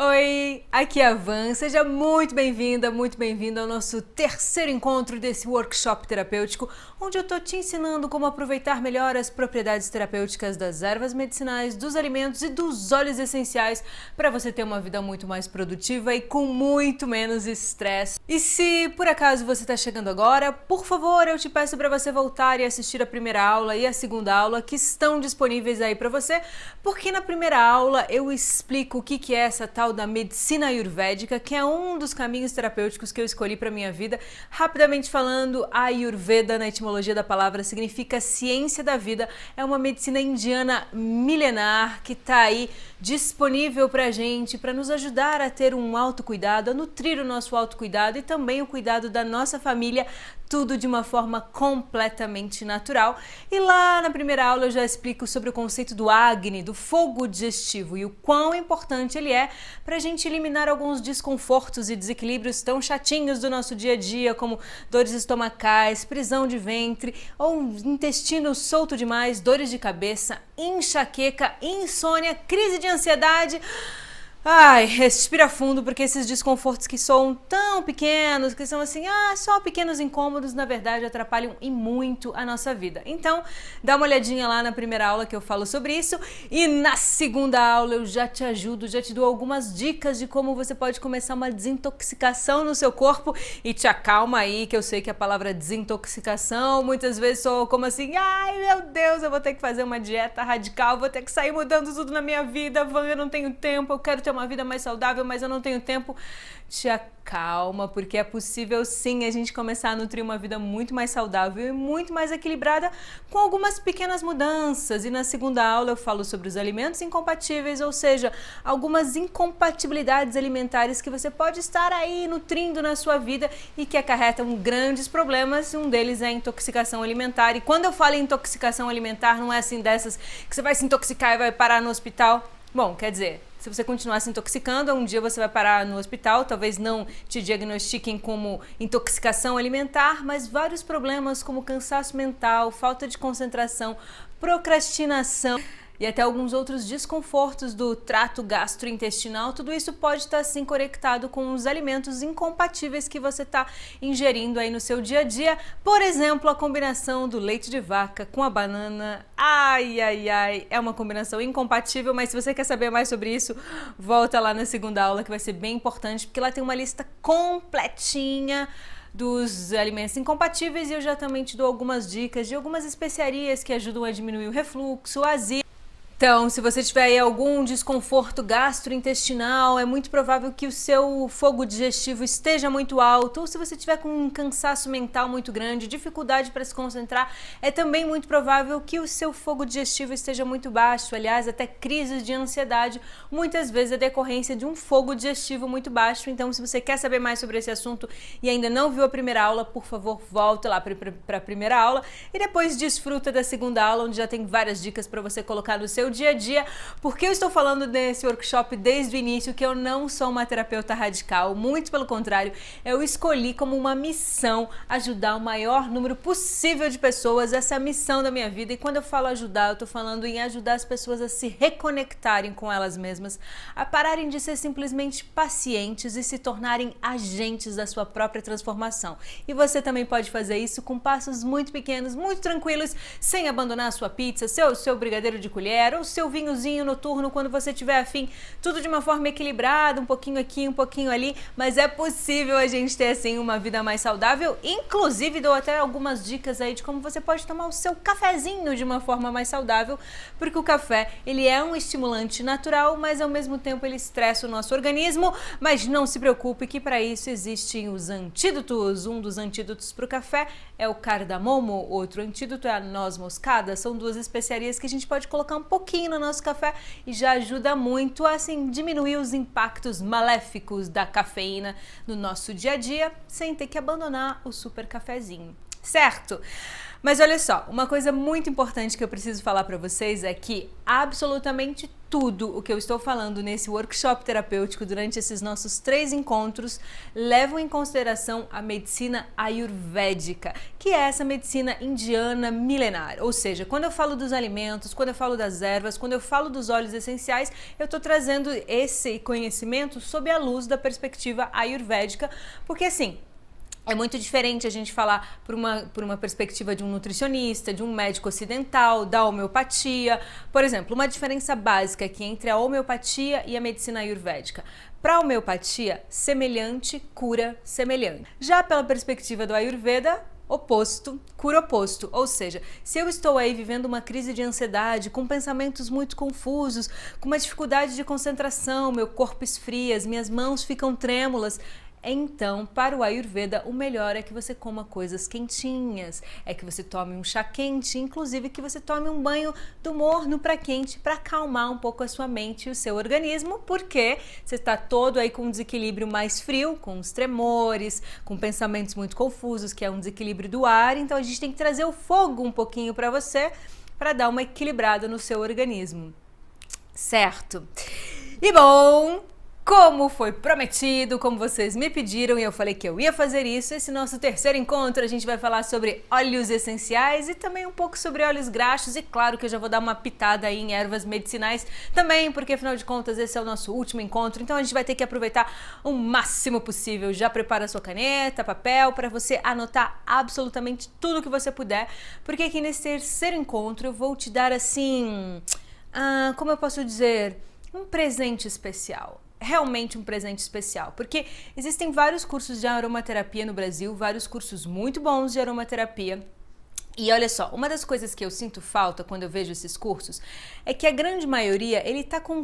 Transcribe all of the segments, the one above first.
Oi, aqui é a Van, seja muito bem-vinda, muito bem-vindo ao nosso terceiro encontro desse workshop terapêutico, onde eu tô te ensinando como aproveitar melhor as propriedades terapêuticas das ervas medicinais, dos alimentos e dos óleos essenciais para você ter uma vida muito mais produtiva e com muito menos estresse. E se por acaso você está chegando agora, por favor, eu te peço para você voltar e assistir a primeira aula e a segunda aula que estão disponíveis aí para você, porque na primeira aula eu explico o que é essa tal da medicina ayurvédica, que é um dos caminhos terapêuticos que eu escolhi para minha vida. Rapidamente falando, a Ayurveda, na etimologia da palavra, significa ciência da vida. É uma medicina indiana milenar que está aí disponível para a gente, para nos ajudar a ter um autocuidado, a nutrir o nosso autocuidado e também o cuidado da nossa família, tudo de uma forma completamente natural. E lá na primeira aula eu já explico sobre o conceito do Agni, do fogo digestivo, e o quão importante ele é para a gente eliminar alguns desconfortos e desequilíbrios tão chatinhos do nosso dia a dia, como dores estomacais, prisão de ventre, ou intestino solto demais, dores de cabeça, enxaqueca, insônia, crise de ansiedade. Ai, respira fundo, porque esses desconfortos que são tão pequenos, que são assim, só pequenos incômodos, na verdade atrapalham e muito a nossa vida. Então, dá uma olhadinha lá na primeira aula que eu falo sobre isso, e na segunda aula eu já te ajudo, já te dou algumas dicas de como você pode começar uma desintoxicação no seu corpo. E te acalma aí, que eu sei que a palavra desintoxicação muitas vezes soa como assim, ai meu Deus, eu vou ter que fazer uma dieta radical, vou ter que sair mudando tudo na minha vida, eu não tenho tempo, eu quero ter uma vida mais saudável, mas eu não tenho tempo. Te acalma, porque é possível sim a gente começar a nutrir uma vida muito mais saudável e muito mais equilibrada com algumas pequenas mudanças. E na segunda aula eu falo sobre os alimentos incompatíveis, ou seja, algumas incompatibilidades alimentares que você pode estar aí nutrindo na sua vida e que acarretam grandes problemas. Um deles é a intoxicação alimentar. E quando eu falo em intoxicação alimentar, não é assim dessas que você vai se intoxicar e vai parar no hospital. Bom, quer dizer, se você continuar se intoxicando, um dia você vai parar no hospital, talvez não te diagnostiquem como intoxicação alimentar, mas vários problemas como cansaço mental, falta de concentração, procrastinação e até alguns outros desconfortos do trato gastrointestinal, tudo isso pode estar sim conectado com os alimentos incompatíveis que você está ingerindo aí no seu dia a dia. Por exemplo, a combinação do leite de vaca com a banana. Ai, é uma combinação incompatível, mas se você quer saber mais sobre isso, volta lá na segunda aula que vai ser bem importante, porque lá tem uma lista completinha dos alimentos incompatíveis e eu já também te dou algumas dicas de algumas especiarias que ajudam a diminuir o refluxo, a azia. Então, se você tiver aí algum desconforto gastrointestinal, é muito provável que o seu fogo digestivo esteja muito alto, ou se você tiver com um cansaço mental muito grande, dificuldade para se concentrar, é também muito provável que o seu fogo digestivo esteja muito baixo. Aliás, até crises de ansiedade, muitas vezes é decorrência de um fogo digestivo muito baixo. Então, se você quer saber mais sobre esse assunto e ainda não viu a primeira aula, por favor, volta lá para a primeira aula e depois desfruta da segunda aula, onde já tem várias dicas para você colocar no seu dia a dia. Porque eu estou falando desse workshop desde o início que eu não sou uma terapeuta radical, muito pelo contrário, eu escolhi como uma missão ajudar o maior número possível de pessoas. Essa é a missão da minha vida, e quando eu falo ajudar, eu estou falando em ajudar as pessoas a se reconectarem com elas mesmas, a pararem de ser simplesmente pacientes e se tornarem agentes da sua própria transformação. E você também pode fazer isso com passos muito pequenos, muito tranquilos, sem abandonar a sua pizza, seu brigadeiro de colher, ou seu vinhozinho noturno quando você tiver afim, tudo de uma forma equilibrada, um pouquinho aqui, um pouquinho ali, mas é possível a gente ter assim uma vida mais saudável. Inclusive dou até algumas dicas aí de como você pode tomar o seu cafezinho de uma forma mais saudável, porque o café, ele é um estimulante natural, mas ao mesmo tempo ele estressa o nosso organismo. Mas não se preocupe que para isso existem os antídotos. Um dos antídotos para o café é o cardamomo, outro antídoto é a noz moscada. São duas especiarias que a gente pode colocar um pouquinho no nosso café e já ajuda muito a assim, diminuir os impactos maléficos da cafeína no nosso dia a dia, sem ter que abandonar o super cafezinho, certo? Mas olha só, uma coisa muito importante que eu preciso falar para vocês é que absolutamente tudo o que eu estou falando nesse workshop terapêutico durante esses nossos 3 encontros levam em consideração a medicina ayurvédica, que é essa medicina indiana milenar. Ou seja, quando eu falo dos alimentos, quando eu falo das ervas, quando eu falo dos óleos essenciais, eu estou trazendo esse conhecimento sob a luz da perspectiva ayurvédica, porque assim, é muito diferente a gente falar por uma perspectiva de um nutricionista, de um médico ocidental, da homeopatia. Por exemplo, uma diferença básica aqui entre a homeopatia e a medicina ayurvédica. Para a homeopatia, semelhante cura semelhante. Já pela perspectiva do Ayurveda, oposto, cura oposto. Ou seja, se eu estou aí vivendo uma crise de ansiedade, com pensamentos muito confusos, com uma dificuldade de concentração, meu corpo esfria, as minhas mãos ficam trêmulas, então, para o Ayurveda, o melhor é que você coma coisas quentinhas, é que você tome um chá quente, inclusive que você tome um banho do morno para quente, para acalmar um pouco a sua mente e o seu organismo, porque você está todo aí com um desequilíbrio mais frio, com os tremores, com pensamentos muito confusos, que é um desequilíbrio do ar, então a gente tem que trazer o fogo um pouquinho para você, para dar uma equilibrada no seu organismo, certo? E bom, como foi prometido, como vocês me pediram e eu falei que eu ia fazer isso, esse nosso terceiro encontro a gente vai falar sobre óleos essenciais e também um pouco sobre óleos graxos e claro que eu já vou dar uma pitada aí em ervas medicinais também, porque afinal de contas esse é o nosso último encontro, então a gente vai ter que aproveitar o máximo possível. Já prepara sua caneta, papel para você anotar absolutamente tudo que você puder, porque aqui nesse terceiro encontro eu vou te dar assim, como eu posso dizer, um presente especial. Realmente um presente especial, porque existem vários cursos de aromaterapia no Brasil, vários cursos muito bons de aromaterapia. E olha só, uma das coisas que eu sinto falta quando eu vejo esses cursos é que a grande maioria ele tá com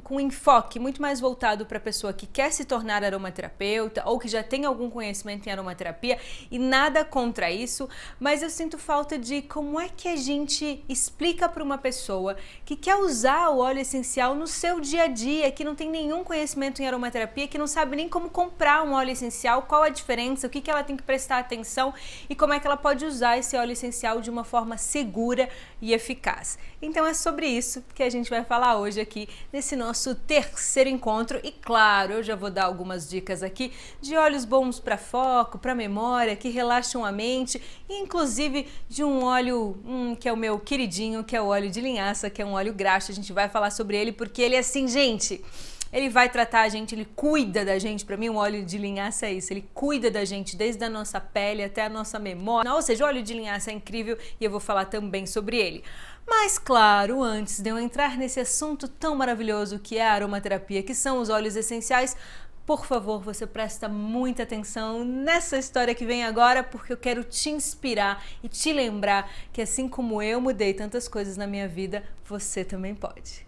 um enfoque muito mais voltado para a pessoa que quer se tornar aromaterapeuta ou que já tem algum conhecimento em aromaterapia e nada contra isso, mas eu sinto falta de como é que a gente explica para uma pessoa que quer usar o óleo essencial no seu dia a dia, que não tem nenhum conhecimento em aromaterapia, que não sabe nem como comprar um óleo essencial, qual a diferença, o que ela tem que prestar atenção e como é que ela pode usar esse óleo essencial de uma forma segura e eficaz. Então é sobre isso que a gente vai falar hoje aqui nesse nosso terceiro encontro e claro, eu já vou dar algumas dicas aqui de óleos bons para foco, para memória, que relaxam a mente e inclusive de um óleo que é o meu queridinho, que é o óleo de linhaça, que é um óleo graxo. A gente vai falar sobre ele porque ele é assim, gente, ele vai tratar a gente, ele cuida da gente. Para mim, o óleo de linhaça é isso, ele cuida da gente desde a nossa pele até a nossa memória. Ou seja, o óleo de linhaça é incrível e eu vou falar também sobre ele. Mas claro, antes de eu entrar nesse assunto tão maravilhoso que é a aromaterapia, que são os óleos essenciais, por favor, você presta muita atenção nessa história que vem agora, porque eu quero te inspirar e te lembrar que assim como eu mudei tantas coisas na minha vida, você também pode.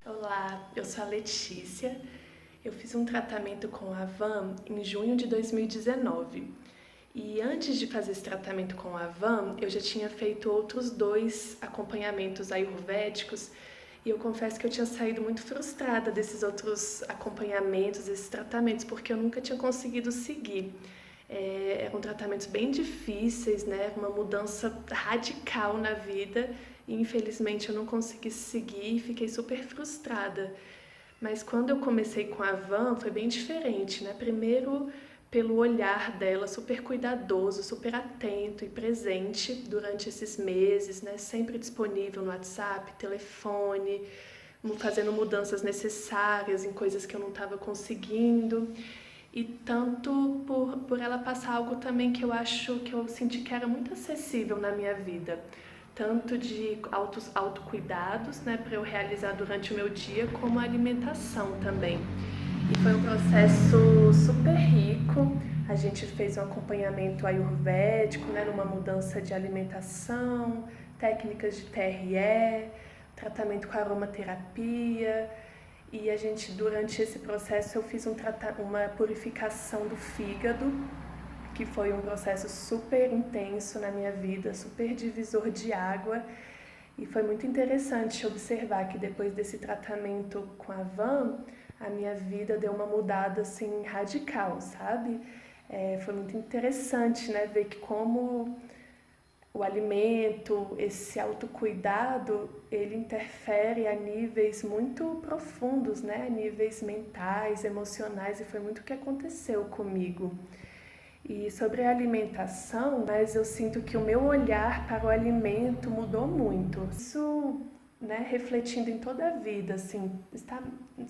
Olá, eu sou a Letícia. Eu fiz um tratamento com a Avam em junho de 2019. E antes de fazer esse tratamento com a Avam, eu já tinha feito outros 2 acompanhamentos ayurvédicos e eu confesso que eu tinha saído muito frustrada desses outros acompanhamentos, desses tratamentos, porque eu nunca tinha conseguido seguir. Eram tratamentos bem difíceis, né? Uma mudança radical na vida e infelizmente eu não consegui seguir e fiquei super frustrada. Mas quando eu comecei com a Avam foi bem diferente, né? Primeiro pelo olhar dela super cuidadoso, super atento e presente durante esses meses, né? Sempre disponível no WhatsApp, telefone, fazendo mudanças necessárias em coisas que eu não estava conseguindo. E tanto por ela passar algo também que eu senti que era muito acessível na minha vida. Tanto de autocuidados, né, para eu realizar durante o meu dia, como a alimentação também. E foi um processo super rico. A gente fez um acompanhamento ayurvédico, né, numa mudança de alimentação, técnicas de TRE, tratamento com aromaterapia. E a gente, durante esse processo, eu fiz uma purificação do fígado, que foi um processo super intenso na minha vida, super divisor de água. E foi muito interessante observar que depois desse tratamento com a Avam, a minha vida deu uma mudada assim radical, sabe? Foi muito interessante, né, ver que como o alimento, esse autocuidado, ele interfere a níveis muito profundos, né? A níveis mentais, emocionais, e foi muito o que aconteceu comigo. E sobre a alimentação, mas eu sinto que o meu olhar para o alimento mudou muito. Isso, né, refletindo em toda a vida, assim,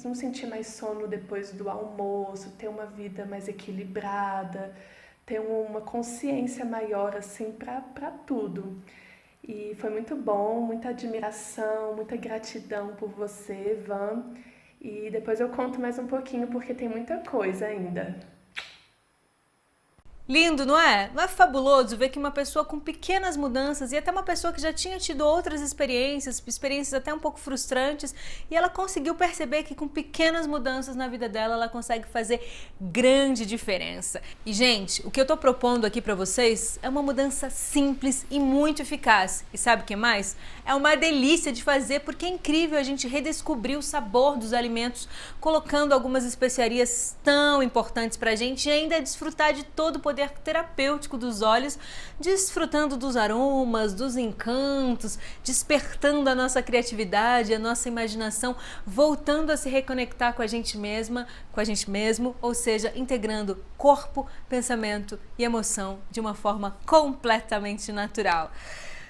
não sentir mais sono depois do almoço, ter uma vida mais equilibrada, ter uma consciência maior, assim, para tudo. E foi muito bom, muita admiração, muita gratidão por você, Van. E depois eu conto mais um pouquinho, porque tem muita coisa ainda. Lindo, não é? Não é fabuloso ver que uma pessoa com pequenas mudanças e até uma pessoa que já tinha tido outras experiências até um pouco frustrantes, e ela conseguiu perceber que com pequenas mudanças na vida dela, ela consegue fazer grande diferença. E, gente, o que eu tô propondo aqui pra vocês é uma mudança simples e muito eficaz. E sabe o que mais? É uma delícia de fazer, porque é incrível a gente redescobrir o sabor dos alimentos, colocando algumas especiarias tão importantes pra gente e ainda desfrutar de todo o poder terapêutico dos olhos, desfrutando dos aromas, dos encantos, despertando a nossa criatividade, a nossa imaginação, voltando a se reconectar com a gente mesma, com a gente mesmo, ou seja, integrando corpo, pensamento e emoção de uma forma completamente natural.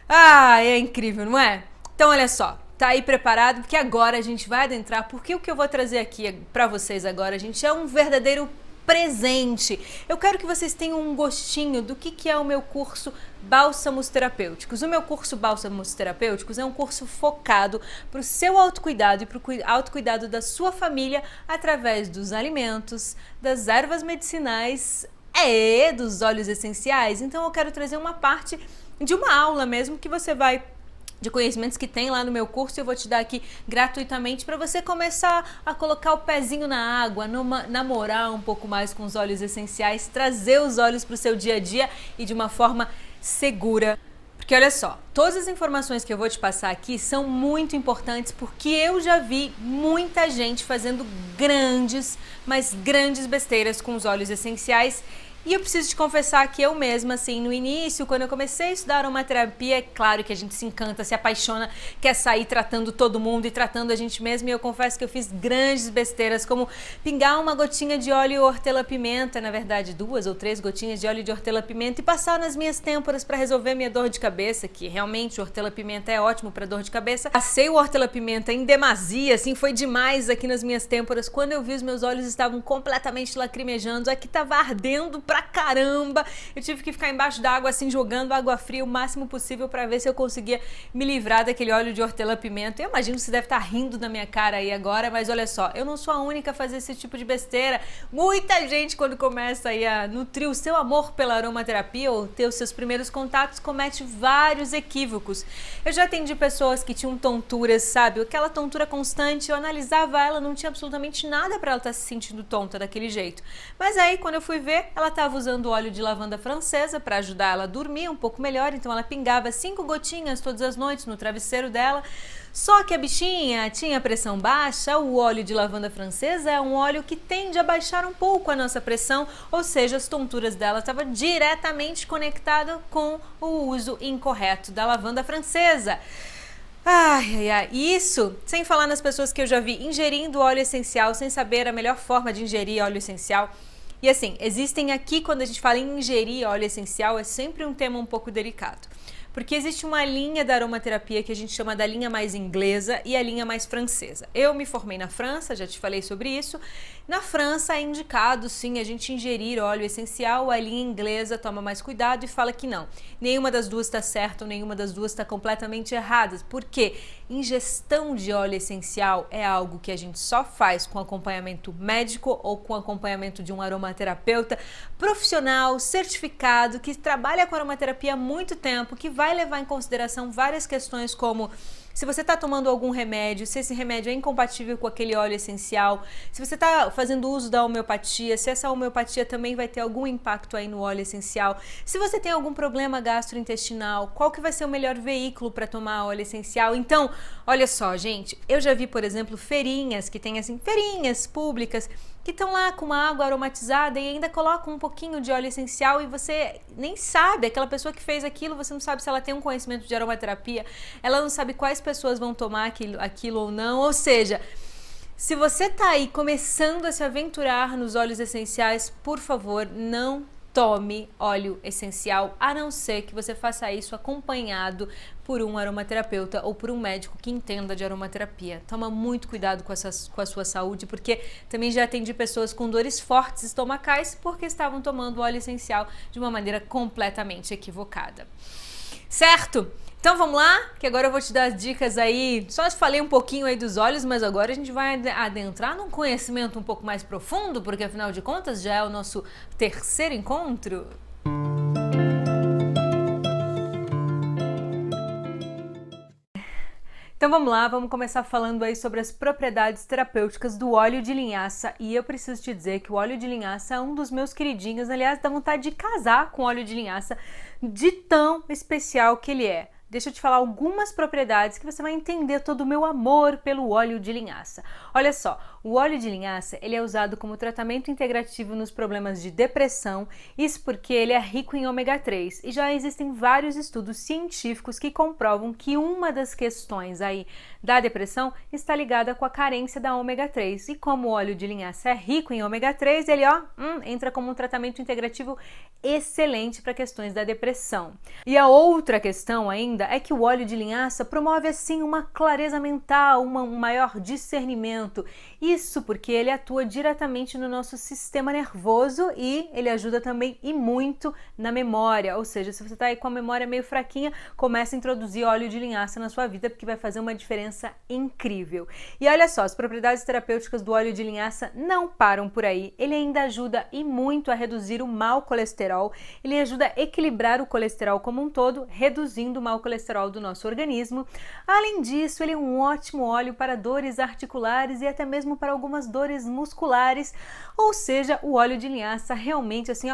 Ah, é incrível, não é? Então olha só, tá aí preparado? Porque agora a gente vai adentrar, porque o que eu vou trazer aqui para vocês agora, gente, é um verdadeiro presente. Eu quero que vocês tenham um gostinho do que é o meu curso Bálsamos Terapêuticos. O meu curso Bálsamos Terapêuticos é um curso focado para o seu autocuidado e para o autocuidado da sua família através dos alimentos, das ervas medicinais e dos óleos essenciais. Então eu quero trazer uma parte de uma aula mesmo que você vai de conhecimentos que tem lá no meu curso, eu vou te dar aqui gratuitamente para você começar a colocar o pezinho na água, namorar um pouco mais com os óleos essenciais, trazer os óleos para o seu dia a dia e de uma forma segura. Porque olha só, todas as informações que eu vou te passar aqui são muito importantes, porque eu já vi muita gente fazendo grandes, mas grandes besteiras com os óleos essenciais. E eu preciso te confessar que eu mesma, assim, no início, quando eu comecei a estudar aromaterapia, é claro que a gente se encanta, se apaixona, quer sair tratando todo mundo e tratando a gente mesma, e eu confesso que eu fiz grandes besteiras, como pingar uma gotinha de óleo hortelã-pimenta, na verdade 2 ou 3 gotinhas de óleo de hortelã-pimenta, e passar nas minhas têmporas para resolver minha dor de cabeça, que realmente o hortelã-pimenta é ótimo para dor de cabeça. Passei o hortelã-pimenta em demasia, assim, foi demais aqui nas minhas têmporas. Quando eu vi, os meus olhos estavam completamente lacrimejando, aqui tava ardendo pra caramba, eu tive que ficar embaixo da água assim, jogando água fria o máximo possível para ver se eu conseguia me livrar daquele óleo de hortelã-pimenta. Eu imagino que você deve estar rindo da minha cara aí agora, mas olha só, eu não sou a única a fazer esse tipo de besteira. Muita gente, quando começa aí a nutrir o seu amor pela aromaterapia ou ter os seus primeiros contatos, comete vários equívocos. Eu já atendi pessoas que tinham tonturas, sabe? Aquela tontura constante, eu analisava ela, não tinha absolutamente nada para ela estar se sentindo tonta daquele jeito. Mas aí, quando eu fui ver, ela estava usando óleo de lavanda francesa para ajudar ela a dormir um pouco melhor, então ela pingava 5 gotinhas todas as noites no travesseiro dela. Só que a bichinha tinha pressão baixa. O óleo de lavanda francesa é um óleo que tende a baixar um pouco a nossa pressão, ou seja, as tonturas dela estavam diretamente conectadas com o uso incorreto da lavanda francesa. Ai, ai, ai, isso sem falar nas pessoas que eu já vi ingerindo óleo essencial sem saber a melhor forma de ingerir óleo essencial. E assim, existem aqui, quando a gente fala em ingerir óleo essencial, é sempre um tema um pouco delicado. Porque existe uma linha da aromaterapia que a gente chama da linha mais inglesa e a linha mais francesa. Eu me formei na França, já te falei sobre isso. Na França é indicado, sim, a gente ingerir óleo essencial. A linha inglesa toma mais cuidado e fala que não. Nenhuma das duas está certa, nenhuma das duas está completamente errada. Porque ingestão de óleo essencial é algo que a gente só faz com acompanhamento médico ou com acompanhamento de um aromaterapeuta profissional, certificado, que trabalha com aromaterapia há muito tempo, que vai levar em consideração várias questões como se você está tomando algum remédio, se esse remédio é incompatível com aquele óleo essencial, se você está fazendo uso da homeopatia, se essa homeopatia também vai ter algum impacto aí no óleo essencial, se você tem algum problema gastrointestinal, qual que vai ser o melhor veículo para tomar óleo essencial. Então, olha só, gente, eu já vi, por exemplo, feirinhas que tem assim, feirinhas públicas que estão lá com uma água aromatizada e ainda colocam um pouquinho de óleo essencial e você nem sabe, aquela pessoa que fez aquilo, você não sabe se ela tem um conhecimento de aromaterapia, ela não sabe quais pessoas vão tomar aquilo ou não, ou seja, se você tá aí começando a se aventurar nos óleos essenciais, por favor, não tome óleo essencial, a não ser que você faça isso acompanhado por um aromaterapeuta ou por um médico que entenda de aromaterapia. Toma muito cuidado com a sua saúde, porque também já atendi pessoas com dores fortes estomacais porque estavam tomando óleo essencial de uma maneira completamente equivocada. Certo? Então vamos lá, que agora eu vou te dar as dicas aí. Só te falei um pouquinho aí dos olhos, mas agora a gente vai adentrar num conhecimento um pouco mais profundo, porque afinal de contas já é o nosso terceiro encontro. Então vamos lá, vamos começar falando aí sobre as propriedades terapêuticas do óleo de linhaça. E eu preciso te dizer que o óleo de linhaça é um dos meus queridinhos, aliás, dá vontade de casar com óleo de linhaça, de tão especial que ele é. Deixa eu te falar algumas propriedades que você vai entender todo o meu amor pelo óleo de linhaça. Olha só, o óleo de linhaça ele é usado como tratamento integrativo nos problemas de depressão, isso porque ele é rico em ômega 3 e já existem vários estudos científicos que comprovam que uma das questões aí da depressão está ligada com a carência da ômega 3 e como o óleo de linhaça é rico em ômega 3, ele entra como um tratamento integrativo excelente para questões da depressão. E a outra questão ainda é que o óleo de linhaça promove assim uma clareza mental, um maior discernimento. Isso porque ele atua diretamente no nosso sistema nervoso e ele ajuda também e muito na memória. Ou seja, se você está aí com a memória meio fraquinha, comece a introduzir óleo de linhaça na sua vida porque vai fazer uma diferença incrível. E olha só, as propriedades terapêuticas do óleo de linhaça não param por aí. Ele ainda ajuda e muito a reduzir o mau colesterol. Ele ajuda a equilibrar o colesterol como um todo, reduzindo o mau colesterol do nosso organismo. Além disso, ele é um ótimo óleo para dores articulares e até mesmo para algumas dores musculares, ou seja, o óleo de linhaça realmente assim,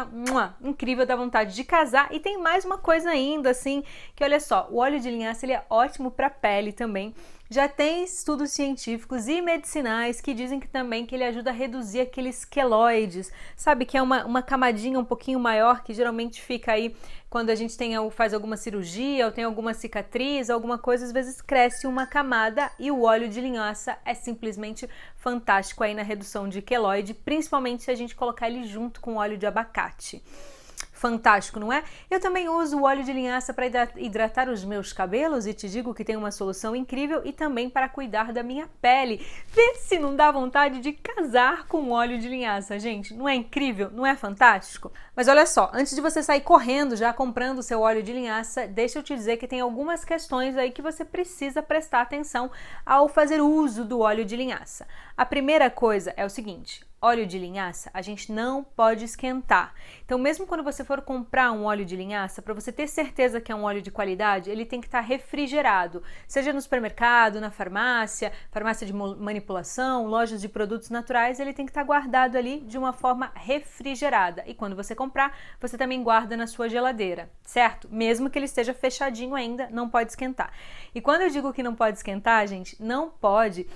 incrível, dá vontade de casar. E tem mais uma coisa ainda assim, que olha só, o óleo de linhaça ele é ótimo para a pele também. Já tem estudos científicos e medicinais que dizem que também que ele ajuda a reduzir aqueles queloides, sabe, que é uma camadinha um pouquinho maior que geralmente fica aí quando a gente faz alguma cirurgia ou tem alguma cicatriz, alguma coisa, às vezes cresce uma camada e o óleo de linhaça é simplesmente fantástico aí na redução de queloide, principalmente se a gente colocar ele junto com óleo de abacate. Fantástico, não é? Eu também uso o óleo de linhaça para hidratar os meus cabelos e te digo que tem uma solução incrível e também para cuidar da minha pele. Vê se não dá vontade de casar com óleo de linhaça, gente. Não é incrível? Não é fantástico? Mas olha só, antes de você sair correndo já comprando o seu óleo de linhaça, deixa eu te dizer que tem algumas questões aí que você precisa prestar atenção ao fazer uso do óleo de linhaça. A primeira coisa é o seguinte: óleo de linhaça a gente não pode esquentar. Então mesmo quando você for comprar um óleo de linhaça, para você ter certeza que é um óleo de qualidade, ele tem que estar refrigerado, seja no supermercado, na farmácia de manipulação, lojas de produtos naturais, ele tem que estar guardado ali de uma forma refrigerada. E quando você comprar, você também guarda na sua geladeira, certo? Mesmo que ele esteja fechadinho ainda, não pode esquentar. E quando eu digo que não pode esquentar, gente, não pode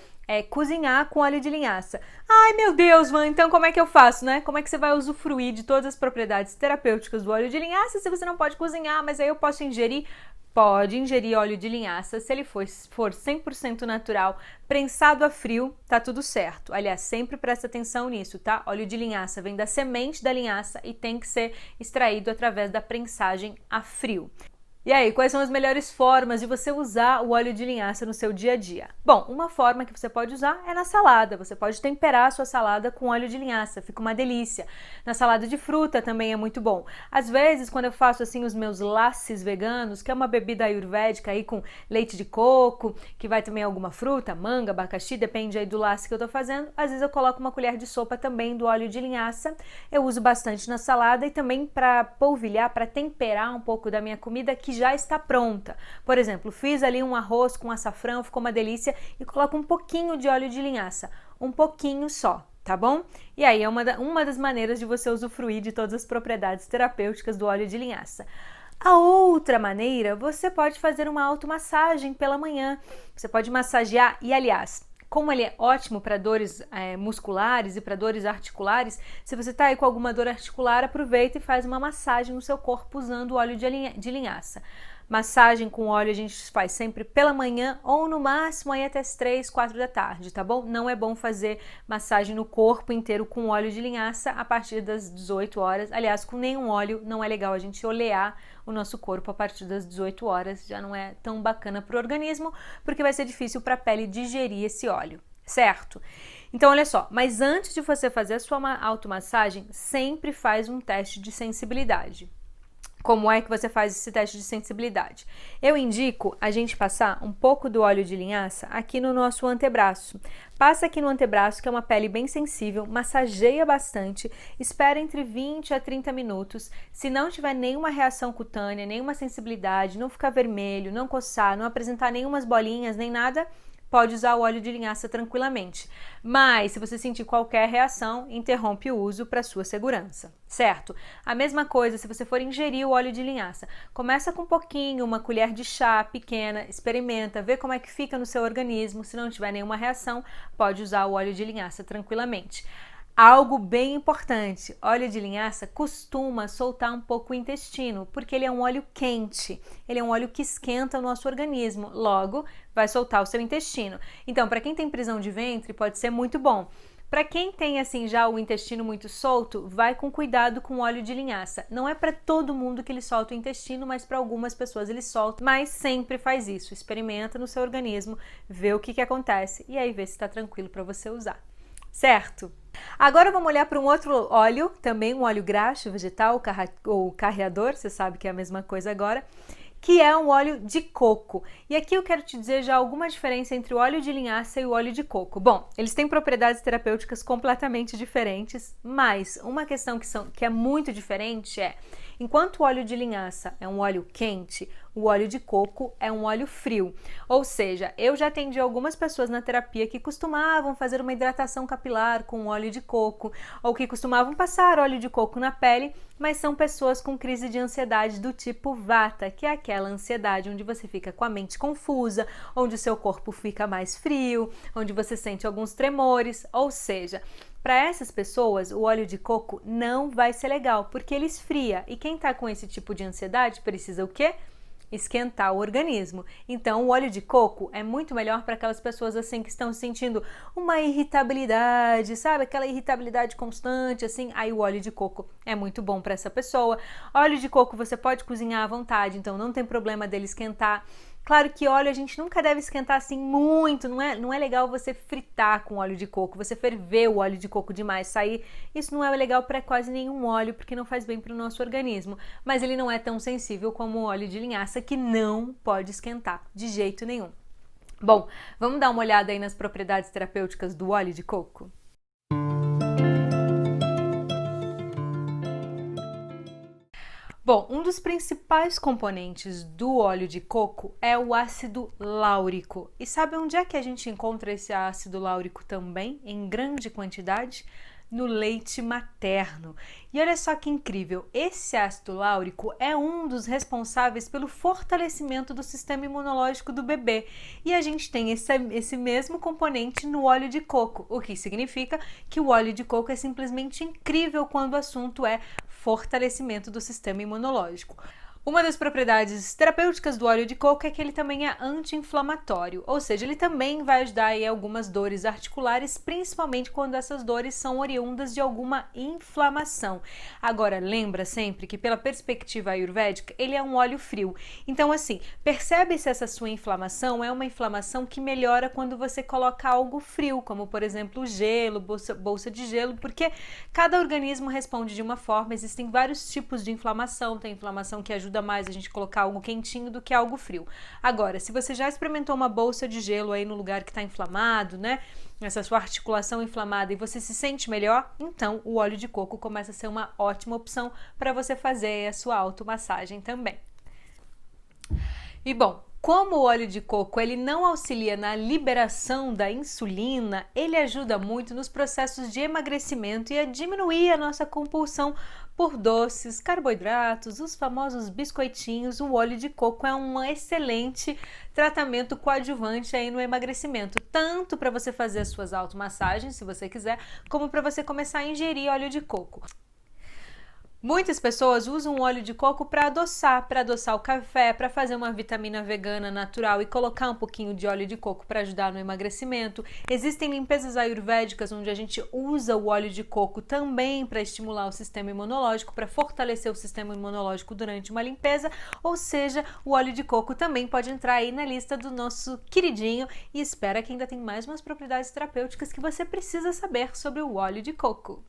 cozinhar com óleo de linhaça. Ai meu Deus, Van, então como é que eu faço, né? Como é que você vai usufruir de todas as propriedades terapêuticas do óleo de linhaça se você não pode cozinhar, mas aí eu posso ingerir? Pode ingerir óleo de linhaça se ele for 100% natural, prensado a frio, tá tudo certo. Aliás, sempre presta atenção nisso, tá? Óleo de linhaça vem da semente da linhaça e tem que ser extraído através da prensagem a frio. E aí, quais são as melhores formas de você usar o óleo de linhaça no seu dia a dia? Bom, uma forma que você pode usar é na salada. Você pode temperar a sua salada com óleo de linhaça, fica uma delícia. Na salada de fruta também é muito bom. Às vezes, quando eu faço assim os meus lassis veganos, que é uma bebida ayurvédica aí com leite de coco, que vai também alguma fruta, manga, abacaxi, depende aí do lassi que eu tô fazendo. Às vezes eu coloco uma colher de sopa também do óleo de linhaça. Eu uso bastante na salada e também para polvilhar, para temperar um pouco da minha comida, que que já está pronta. Por exemplo, fiz ali um arroz com açafrão, ficou uma delícia, e coloco um pouquinho de óleo de linhaça, um pouquinho só, tá bom? E aí é uma das maneiras de você usufruir de todas as propriedades terapêuticas do óleo de linhaça. A outra maneira, você pode fazer uma automassagem pela manhã. Você pode massagear e, aliás, como ele é ótimo para dores musculares e para dores articulares, se você está aí com alguma dor articular, aproveita e faz uma massagem no seu corpo usando o óleo de linhaça. Massagem com óleo a gente faz sempre pela manhã ou no máximo aí até as 3, 4 da tarde, tá bom? Não é bom fazer massagem no corpo inteiro com óleo de linhaça a partir das 18 horas. Aliás, com nenhum óleo não é legal a gente olear o nosso corpo a partir das 18 horas. Já não é tão bacana para o organismo, porque vai ser difícil para a pele digerir esse óleo, certo? Então, olha só, mas antes de você fazer a sua automassagem, sempre faz um teste de sensibilidade. Como é que você faz esse teste de sensibilidade? Eu indico a gente passar um pouco do óleo de linhaça aqui no nosso antebraço. Passa aqui no antebraço, que é uma pele bem sensível, massageia bastante, espera entre 20 a 30 minutos. Se não tiver nenhuma reação cutânea, nenhuma sensibilidade, não ficar vermelho, não coçar, não apresentar nenhumas bolinhas, nem nada, pode usar o óleo de linhaça tranquilamente. Mas, se você sentir qualquer reação, interrompe o uso para sua segurança, certo? A mesma coisa se você for ingerir o óleo de linhaça. Começa com um pouquinho, uma colher de chá pequena, experimenta, vê como é que fica no seu organismo. Se não tiver nenhuma reação, pode usar o óleo de linhaça tranquilamente. Algo bem importante, óleo de linhaça costuma soltar um pouco o intestino, porque ele é um óleo quente, ele é um óleo que esquenta o nosso organismo, logo vai soltar o seu intestino. Então, para quem tem prisão de ventre, pode ser muito bom. Para quem tem assim já o intestino muito solto, vai com cuidado com o óleo de linhaça. Não é para todo mundo que ele solta o intestino, mas para algumas pessoas ele solta, mas sempre faz isso. Experimenta no seu organismo, vê o que acontece e aí vê se está tranquilo para você usar, certo? Agora vamos olhar para um outro óleo, também um óleo graxo vegetal ou carreador, você sabe que é a mesma coisa agora, que é um óleo de coco. E aqui eu quero te dizer já alguma diferença entre o óleo de linhaça e o óleo de coco. Bom, eles têm propriedades terapêuticas completamente diferentes, mas uma questão que é muito diferente é, enquanto o óleo de linhaça é um óleo quente, o óleo de coco é um óleo frio. Ou seja, eu já atendi algumas pessoas na terapia que costumavam fazer uma hidratação capilar com óleo de coco, ou que costumavam passar óleo de coco na pele, mas são pessoas com crise de ansiedade do tipo Vata, que é aquela ansiedade onde você fica com a mente confusa, onde o seu corpo fica mais frio, onde você sente alguns tremores, ou seja, para essas pessoas, o óleo de coco não vai ser legal, porque ele esfria, e quem está com esse tipo de ansiedade precisa o quê? Esquentar o organismo. Então, o óleo de coco é muito melhor para aquelas pessoas assim que estão sentindo uma irritabilidade, sabe? Aquela irritabilidade constante, assim. Aí o óleo de coco é muito bom para essa pessoa. Óleo de coco você pode cozinhar à vontade, então não tem problema dele esquentar. Claro que óleo a gente nunca deve esquentar assim muito, não é legal você fritar com óleo de coco, você ferver o óleo de coco demais, sair, isso não é legal para quase nenhum óleo, porque não faz bem para o nosso organismo, mas ele não é tão sensível como o óleo de linhaça, que não pode esquentar de jeito nenhum. Bom, vamos dar uma olhada aí nas propriedades terapêuticas do óleo de coco? Bom, um dos principais componentes do óleo de coco é o ácido láurico. E sabe onde é que a gente encontra esse ácido láurico também, em grande quantidade? No leite materno. E olha só que incrível, esse ácido láurico é um dos responsáveis pelo fortalecimento do sistema imunológico do bebê. E a gente tem esse mesmo componente no óleo de coco, o que significa que o óleo de coco é simplesmente incrível quando o assunto é fortalecimento do sistema imunológico. Uma das propriedades terapêuticas do óleo de coco é que ele também é anti-inflamatório, ou seja, ele também vai ajudar em algumas dores articulares, principalmente quando essas dores são oriundas de alguma inflamação. Agora, lembra sempre que pela perspectiva ayurvédica, ele é um óleo frio. Então, assim, percebe se essa sua inflamação é uma inflamação que melhora quando você coloca algo frio, como por exemplo gelo, bolsa de gelo, porque cada organismo responde de uma forma, existem vários tipos de inflamação, tem inflamação que ajuda mais a gente colocar algo quentinho do que algo frio. Agora, se você já experimentou uma bolsa de gelo aí no lugar que está inflamado, né? Essa sua articulação inflamada e você se sente melhor, então o óleo de coco começa a ser uma ótima opção para você fazer a sua automassagem também. E bom, como o óleo de coco ele não auxilia na liberação da insulina, ele ajuda muito nos processos de emagrecimento e a diminuir a nossa compulsão por doces, carboidratos, os famosos biscoitinhos. O óleo de coco é um excelente tratamento coadjuvante aí no emagrecimento, tanto para você fazer as suas automassagens, se você quiser, como para você começar a ingerir óleo de coco. Muitas pessoas usam óleo de coco para adoçar o café, para fazer uma vitamina vegana natural e colocar um pouquinho de óleo de coco para ajudar no emagrecimento. Existem limpezas ayurvédicas onde a gente usa o óleo de coco também para estimular o sistema imunológico, para fortalecer o sistema imunológico durante uma limpeza, ou seja, o óleo de coco também pode entrar aí na lista do nosso queridinho e espera que ainda tem mais umas propriedades terapêuticas que você precisa saber sobre o óleo de coco.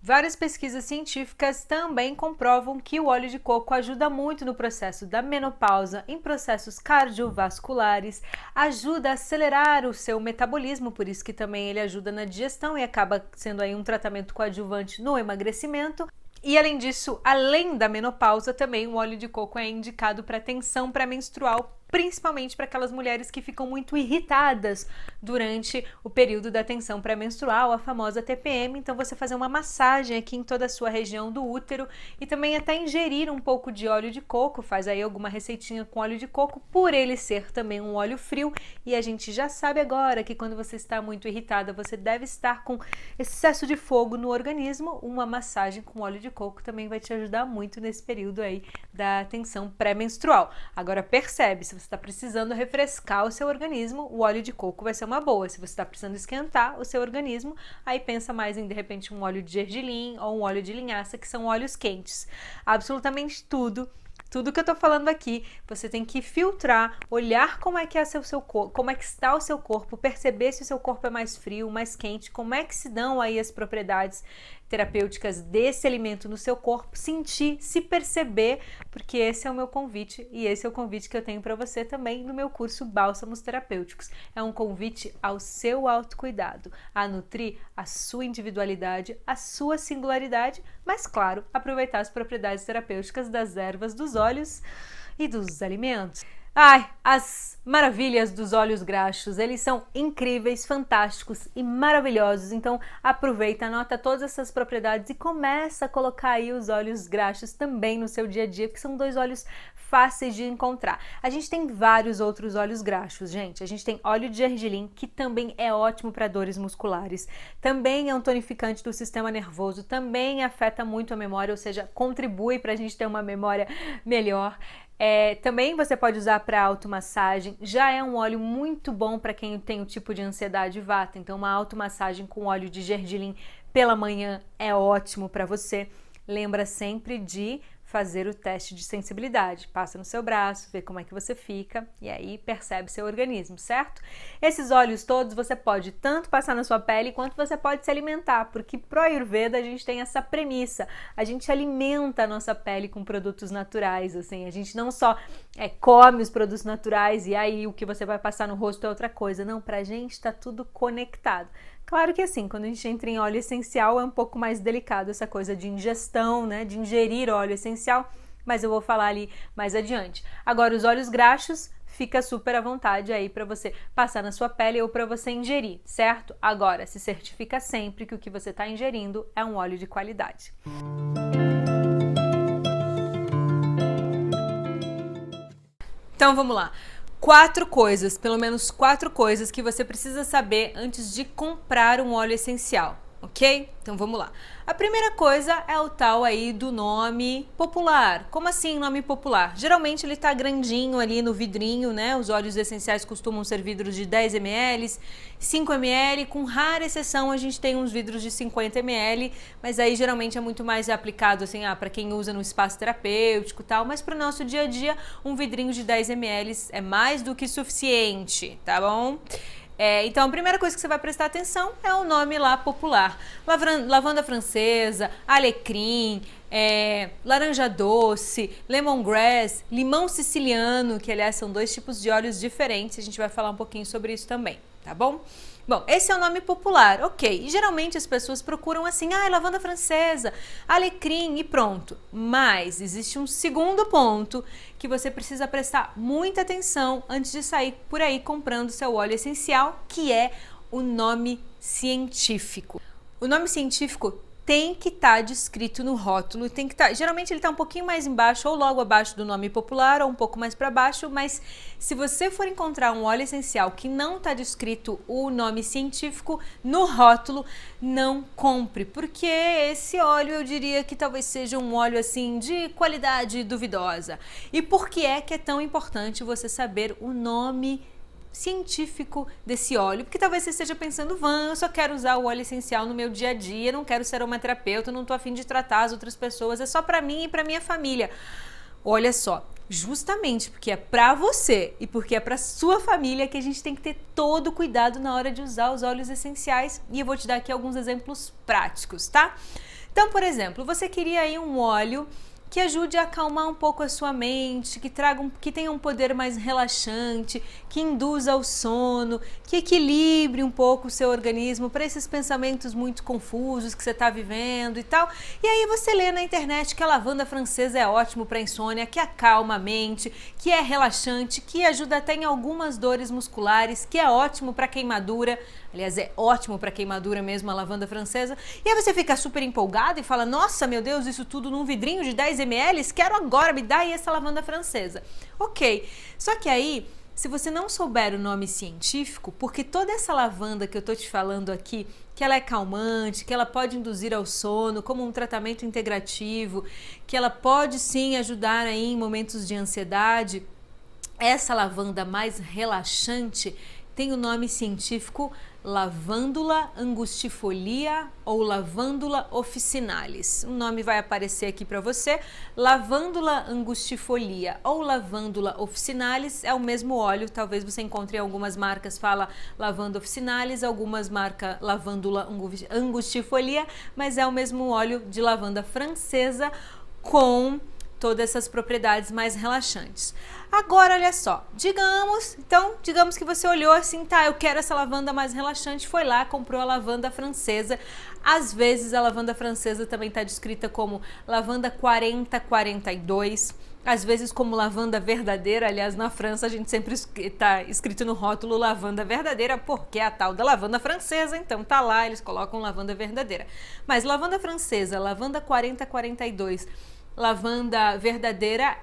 Várias pesquisas científicas também comprovam que o óleo de coco ajuda muito no processo da menopausa, em processos cardiovasculares, ajuda a acelerar o seu metabolismo, por isso que também ele ajuda na digestão e acaba sendo aí um tratamento coadjuvante no emagrecimento. E além disso, além da menopausa, também o óleo de coco é indicado para tensão pré-menstrual, principalmente para aquelas mulheres que ficam muito irritadas durante o período da tensão pré-menstrual, a famosa TPM. Então você fazer uma massagem aqui em toda a sua região do útero e também até ingerir um pouco de óleo de coco, faz aí alguma receitinha com óleo de coco, por ele ser também um óleo frio, e a gente já sabe agora que quando você está muito irritada, você deve estar com excesso de fogo no organismo, uma massagem com óleo de coco também vai te ajudar muito nesse período aí da tensão pré-menstrual. Agora percebe, se você está precisando refrescar o seu organismo, o óleo de coco vai ser uma boa. Se você está precisando esquentar o seu organismo, aí pensa mais em, de repente, um óleo de gergelim ou um óleo de linhaça, que são óleos quentes. Absolutamente tudo que eu tô falando aqui, você tem que filtrar, olhar como é que é seu corpo, como é que está o seu corpo, perceber se o seu corpo é mais frio, mais quente, como é que se dão aí as propriedades terapêuticas desse alimento no seu corpo, sentir, se perceber, porque esse é o meu convite e esse é o convite que eu tenho para você também no meu curso Bálsamos Terapêuticos. É um convite ao seu autocuidado, a nutrir a sua individualidade, a sua singularidade, mas claro, aproveitar as propriedades terapêuticas das ervas, dos óleos e dos alimentos. Ai, as maravilhas dos óleos graxos, eles são incríveis, fantásticos e maravilhosos, então aproveita, anota todas essas propriedades e começa a colocar aí os óleos graxos também no seu dia a dia, que são dois óleos fáceis de encontrar. A gente tem vários outros óleos graxos, gente. A gente tem óleo de gergelim, que também é ótimo para dores musculares, também é um tonificante do sistema nervoso, também afeta muito a memória, ou seja, contribui para a gente ter uma memória melhor. Também você pode usar para automassagem, já é um óleo muito bom para quem tem o tipo de ansiedade vata, então uma automassagem com óleo de gergelim pela manhã é ótimo para você. Lembra sempre de fazer o teste de sensibilidade, passa no seu braço, vê como é que você fica e aí percebe seu organismo, certo? Esses óleos todos você pode tanto passar na sua pele quanto você pode se alimentar, porque pro Ayurveda a gente tem essa premissa, a gente alimenta a nossa pele com produtos naturais, assim, a gente não só come os produtos naturais e aí o que você vai passar no rosto é outra coisa, não, pra gente tá tudo conectado. Claro que assim, quando a gente entra em óleo essencial é um pouco mais delicado essa coisa de ingestão, né, de ingerir óleo essencial, mas eu vou falar ali mais adiante. Agora, os óleos graxos, fica super à vontade aí para você passar na sua pele ou para você ingerir, certo? Agora, se certifica sempre que o que você está ingerindo é um óleo de qualidade. Então, vamos lá. Pelo menos quatro coisas que você precisa saber antes de comprar um óleo essencial, ok? Então vamos lá. A primeira coisa é o tal aí do nome popular. Como assim nome popular? Geralmente ele tá grandinho ali no vidrinho, né? Os óleos essenciais costumam ser vidros de 10 ml, 5 ml, com rara exceção a gente tem uns vidros de 50 ml, mas aí geralmente é muito mais aplicado assim, para quem usa no espaço terapêutico e tal, mas para o nosso dia a dia um vidrinho de 10 ml é mais do que suficiente, tá bom? Então a primeira coisa que você vai prestar atenção é o nome lá popular. Lavanda francesa, alecrim, laranja doce, lemongrass, limão siciliano, que aliás são dois tipos de óleos diferentes, a gente vai falar um pouquinho sobre isso também, tá bom? Bom, esse é o nome popular, ok. E geralmente as pessoas procuram assim, lavanda francesa, alecrim e pronto. Mas existe um segundo ponto que você precisa prestar muita atenção antes de sair por aí comprando seu óleo essencial, que é o nome científico. O nome científico tem que estar descrito no rótulo, tem que estar, geralmente ele está um pouquinho mais embaixo ou logo abaixo do nome popular ou um pouco mais para baixo, mas se você for encontrar um óleo essencial que não está descrito o nome científico no rótulo, não compre, porque esse óleo eu diria que talvez seja um óleo assim de qualidade duvidosa. E por que é tão importante você saber o nome científico desse óleo? Porque talvez você esteja pensando, eu só quero usar o óleo essencial no meu dia a dia, não quero ser aromaterapeuta, não tô a fim de tratar as outras pessoas, é só para mim e para minha família. Olha só, justamente porque é para você e porque é para sua família que a gente tem que ter todo o cuidado na hora de usar os óleos essenciais, e eu vou te dar aqui alguns exemplos práticos, tá? Então, por exemplo, você queria aí um óleo que ajude a acalmar um pouco a sua mente, que tenha um poder mais relaxante, que induza ao sono, que equilibre um pouco o seu organismo para esses pensamentos muito confusos que você está vivendo e tal. E aí você lê na internet que a lavanda francesa é ótimo para insônia, que acalma a mente, que é relaxante, que ajuda até em algumas dores musculares, que é ótimo para queimadura. Aliás, é ótimo para queimadura mesmo a lavanda francesa. E aí você fica super empolgado e fala, nossa, meu Deus, isso tudo num vidrinho de 10 ml? Quero agora, me dá aí essa lavanda francesa. Ok, só que aí, se você não souber o nome científico, porque toda essa lavanda que eu tô te falando aqui, que ela é calmante, que ela pode induzir ao sono, como um tratamento integrativo, que ela pode sim ajudar aí em momentos de ansiedade, essa lavanda mais relaxante tem o nome científico Lavandula angustifolia ou Lavandula officinalis. O nome vai aparecer aqui para você. Lavandula angustifolia ou Lavandula officinalis é o mesmo óleo. Talvez você encontre em algumas marcas fala lavanda officinalis, algumas marcas Lavandula angustifolia, mas é o mesmo óleo de lavanda francesa com todas essas propriedades mais relaxantes. Agora, olha só, digamos que você olhou assim, tá, eu quero essa lavanda mais relaxante, foi lá, comprou a lavanda francesa. Às vezes a lavanda francesa também está descrita como lavanda 4042, às vezes como lavanda verdadeira. Aliás, na França a gente sempre está escrito no rótulo lavanda verdadeira, porque é a tal da lavanda francesa, então tá lá, eles colocam lavanda verdadeira. Mas lavanda francesa, lavanda 4042, lavanda verdadeira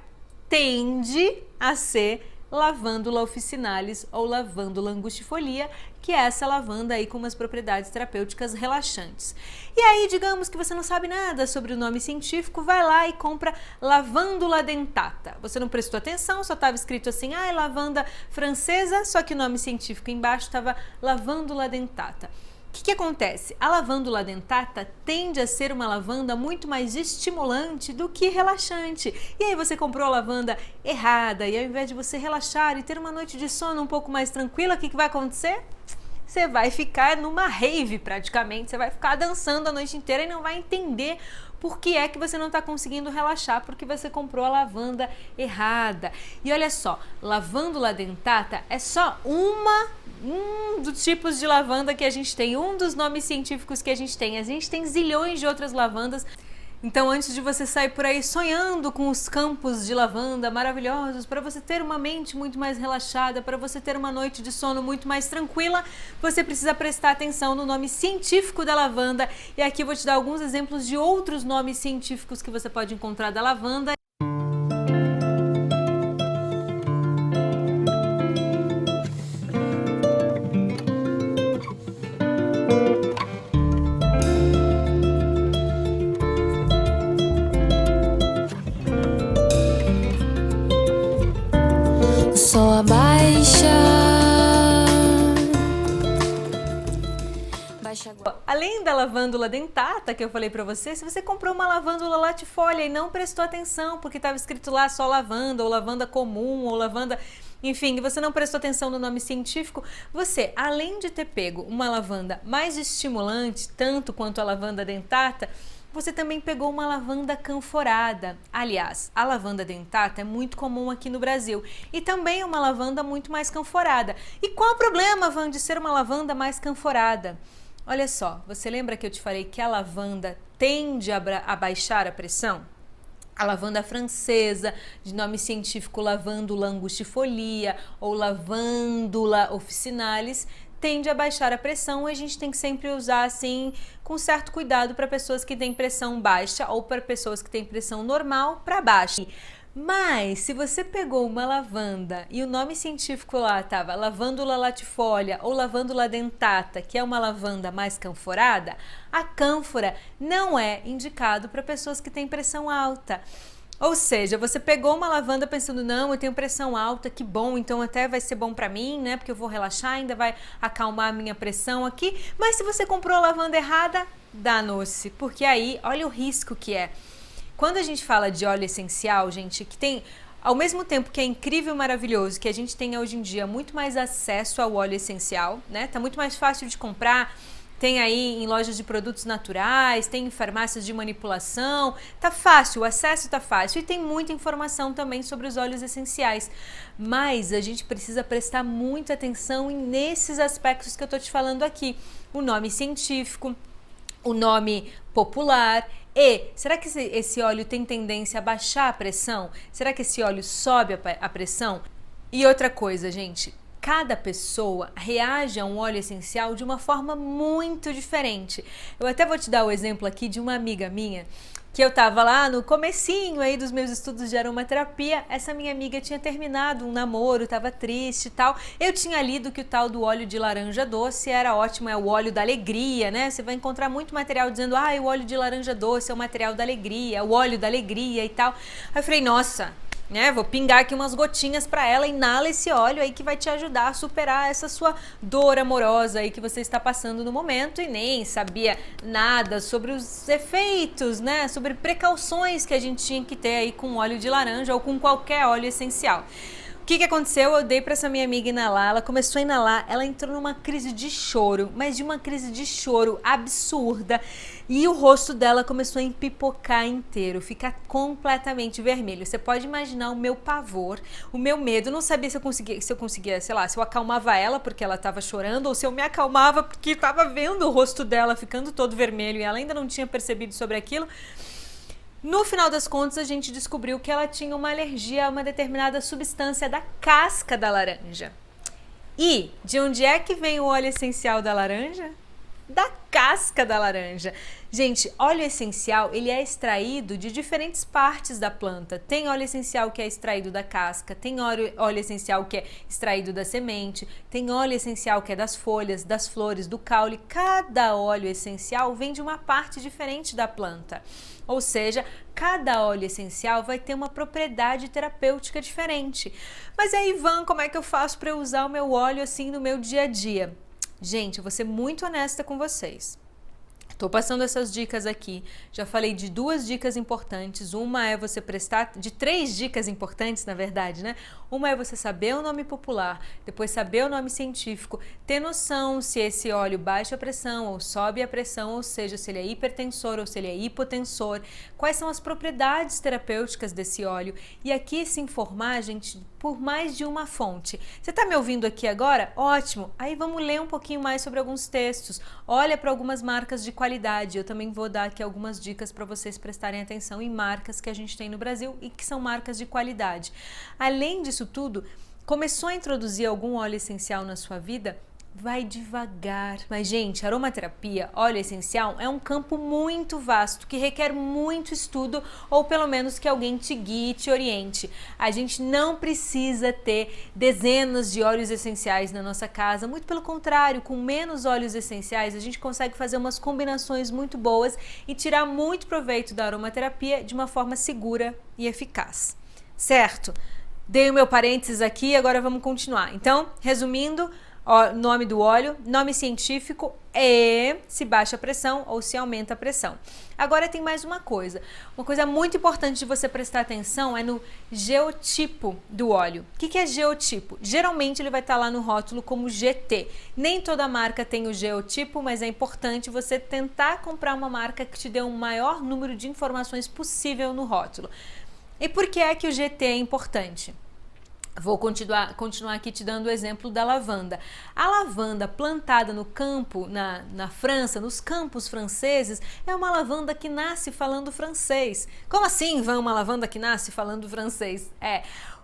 tende a ser Lavandula officinalis ou Lavandula angustifolia, que é essa lavanda aí com umas propriedades terapêuticas relaxantes. E aí, digamos que você não sabe nada sobre o nome científico, vai lá e compra Lavandula dentata. Você não prestou atenção, só estava escrito assim, é lavanda francesa, só que o nome científico embaixo estava Lavandula dentata. O que acontece? A lavandula dentata tende a ser uma lavanda muito mais estimulante do que relaxante. E aí você comprou a lavanda errada e ao invés de você relaxar e ter uma noite de sono um pouco mais tranquila, o que vai acontecer? Você vai ficar numa rave praticamente, você vai ficar dançando a noite inteira e não vai entender por que é que você não está conseguindo relaxar, porque você comprou a lavanda errada. E olha só, lavandula dentata é só um dos tipos de lavanda que a gente tem, um dos nomes científicos que a gente tem. A gente tem zilhões de outras lavandas. Então, antes de você sair por aí sonhando com os campos de lavanda maravilhosos, para você ter uma mente muito mais relaxada, para você ter uma noite de sono muito mais tranquila, você precisa prestar atenção no nome científico da lavanda. E aqui eu vou te dar alguns exemplos de outros nomes científicos que você pode encontrar da lavanda. Som abaixa. Além da lavândula dentata que eu falei pra você, se você comprou uma lavândula latifolia e não prestou atenção porque estava escrito lá só lavanda ou lavanda comum ou lavanda, enfim, e você não prestou atenção no nome científico, você, além de ter pego uma lavanda mais estimulante, tanto quanto a lavanda dentata, Você também pegou uma lavanda canforada. Aliás, a lavanda dentata é muito comum aqui no Brasil e também é uma lavanda muito mais canforada. E qual o problema, Van, de ser uma lavanda mais canforada? Olha só, você lembra que eu te falei que a lavanda tende a baixar a pressão? A lavanda francesa, de nome científico Lavandula angustifolia ou Lavandula officinalis, tende a baixar a pressão e a gente tem que sempre usar assim com certo cuidado para pessoas que têm pressão baixa ou para pessoas que têm pressão normal para baixa. Mas se você pegou uma lavanda e o nome científico lá estava Lavandula latifolia ou Lavandula dentata, que é uma lavanda mais canforada, a cânfora não é indicado para pessoas que têm pressão alta. Ou seja, você pegou uma lavanda pensando, não, eu tenho pressão alta, que bom, então até vai ser bom pra mim, né? Porque eu vou relaxar, ainda vai acalmar a minha pressão aqui. Mas se você comprou a lavanda errada, danou-se, porque aí, olha o risco que é. Quando a gente fala de óleo essencial, gente, que tem, ao mesmo tempo que é incrível e maravilhoso, que a gente tem hoje em dia muito mais acesso ao óleo essencial, né? Tá muito mais fácil de comprar. Tem aí em lojas de produtos naturais, tem em farmácias de manipulação, tá fácil, o acesso tá fácil e tem muita informação também sobre os óleos essenciais. Mas a gente precisa prestar muita atenção nesses aspectos que eu tô te falando aqui. O nome científico, o nome popular e será que esse óleo tem tendência a baixar a pressão? Será que esse óleo sobe a pressão? E outra coisa, gente, cada pessoa reage a um óleo essencial de uma forma muito diferente. Eu até vou te dar o exemplo aqui de uma amiga minha, que eu tava lá no comecinho aí dos meus estudos de aromaterapia. Essa minha amiga tinha terminado um namoro, tava triste e tal. Eu tinha lido que o tal do óleo de laranja doce era ótimo, é o óleo da alegria, né? Você vai encontrar muito material dizendo, o óleo de laranja doce é o material da alegria, é o óleo da alegria e tal. Aí eu falei, nossa, né? Vou pingar aqui umas gotinhas para ela, inala esse óleo aí que vai te ajudar a superar essa sua dor amorosa aí que você está passando no momento e nem sabia nada sobre os efeitos, né? Sobre precauções que a gente tinha que ter aí com óleo de laranja ou com qualquer óleo essencial. O que aconteceu? Eu dei para essa minha amiga inalar, ela começou a inalar, ela entrou numa crise de choro, mas de uma crise de choro absurda e o rosto dela começou a empipocar inteiro, ficar completamente vermelho. Você pode imaginar o meu pavor, o meu medo, eu não sabia se eu conseguia, sei lá, se eu acalmava ela porque ela estava chorando ou se eu me acalmava porque estava vendo o rosto dela ficando todo vermelho e ela ainda não tinha percebido sobre aquilo. No final das contas, a gente descobriu que ela tinha uma alergia a uma determinada substância da casca da laranja. E de onde é que vem o óleo essencial da laranja? Da casca da laranja. Gente, óleo essencial, ele é extraído de diferentes partes da planta. Tem óleo essencial que é extraído da casca, tem óleo essencial que é extraído da semente, tem óleo essencial que é das folhas, das flores, do caule. Cada óleo essencial vem de uma parte diferente da planta. Ou seja, cada óleo essencial vai ter uma propriedade terapêutica diferente. Mas aí, Ivan, como é que eu faço para eu usar o meu óleo assim no meu dia a dia? Gente, eu vou ser muito honesta com vocês. Tô passando essas dicas aqui, já falei de 2 dicas importantes, uma é você prestar, de 3 dicas importantes na verdade, né? Uma é você saber o nome popular, depois saber o nome científico, ter noção se esse óleo baixa a pressão ou sobe a pressão, ou seja, se ele é hipertensor ou se ele é hipotensor, quais são as propriedades terapêuticas desse óleo e aqui se informar, gente, por mais de uma fonte. Você tá me ouvindo aqui agora? Ótimo! Aí vamos ler um pouquinho mais sobre alguns textos, olha para algumas marcas de qualidade. Eu também vou dar aqui algumas dicas para vocês prestarem atenção em marcas que a gente tem no Brasil e que são marcas de qualidade. Além disso tudo, começou a introduzir algum óleo essencial na sua vida? Vai devagar. Mas, gente, aromaterapia, óleo essencial, é um campo muito vasto que requer muito estudo ou pelo menos que alguém te guie e te oriente. A gente não precisa ter dezenas de óleos essenciais na nossa casa, muito pelo contrário, com menos óleos essenciais a gente consegue fazer umas combinações muito boas e tirar muito proveito da aromaterapia de uma forma segura e eficaz. Certo? Dei o meu parênteses aqui, agora vamos continuar. Então, resumindo, Ó, nome do óleo, nome científico e se baixa a pressão ou se aumenta a pressão. Agora tem mais uma coisa muito importante de você prestar atenção é no geotipo do óleo. O que é geotipo? Geralmente ele vai estar lá no rótulo como GT. Nem toda marca tem o geotipo, mas é importante você tentar comprar uma marca que te dê um maior número de informações possível no rótulo. E por que é que o GT é importante? Vou continuar aqui te dando o exemplo da lavanda. A lavanda plantada no campo, na França, nos campos franceses, é uma lavanda que nasce falando francês. Como assim, uma lavanda que nasce falando francês?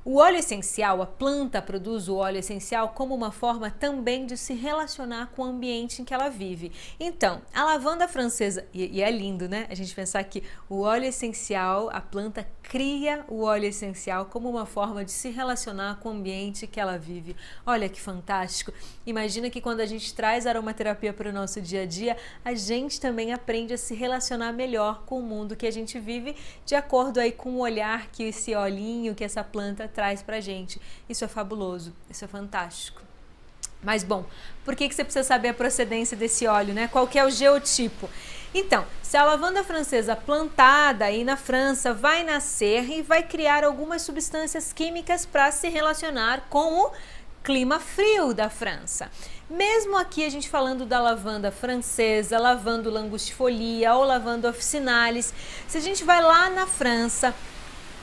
O óleo essencial, a planta produz o óleo essencial como uma forma também de se relacionar com o ambiente em que ela vive. Então, a lavanda francesa, e é lindo, né? A gente pensar que o óleo essencial, a planta cria o óleo essencial como uma forma de se relacionar com o ambiente que ela vive. Olha que fantástico! Imagina que quando a gente traz aromaterapia para o nosso dia a dia, a gente também aprende a se relacionar melhor com o mundo que a gente vive, de acordo aí com o olhar que esse olhinho, que essa planta traz pra gente. Isso é fabuloso, isso é fantástico. Mas bom, por que você precisa saber a procedência desse óleo, né? Qual que é o geotipo? Então, se a lavanda francesa plantada aí na França vai nascer e vai criar algumas substâncias químicas para se relacionar com o clima frio da França. Mesmo aqui a gente falando da lavanda francesa, lavanda angustifolia ou lavanda officinalis, se a gente vai lá na França,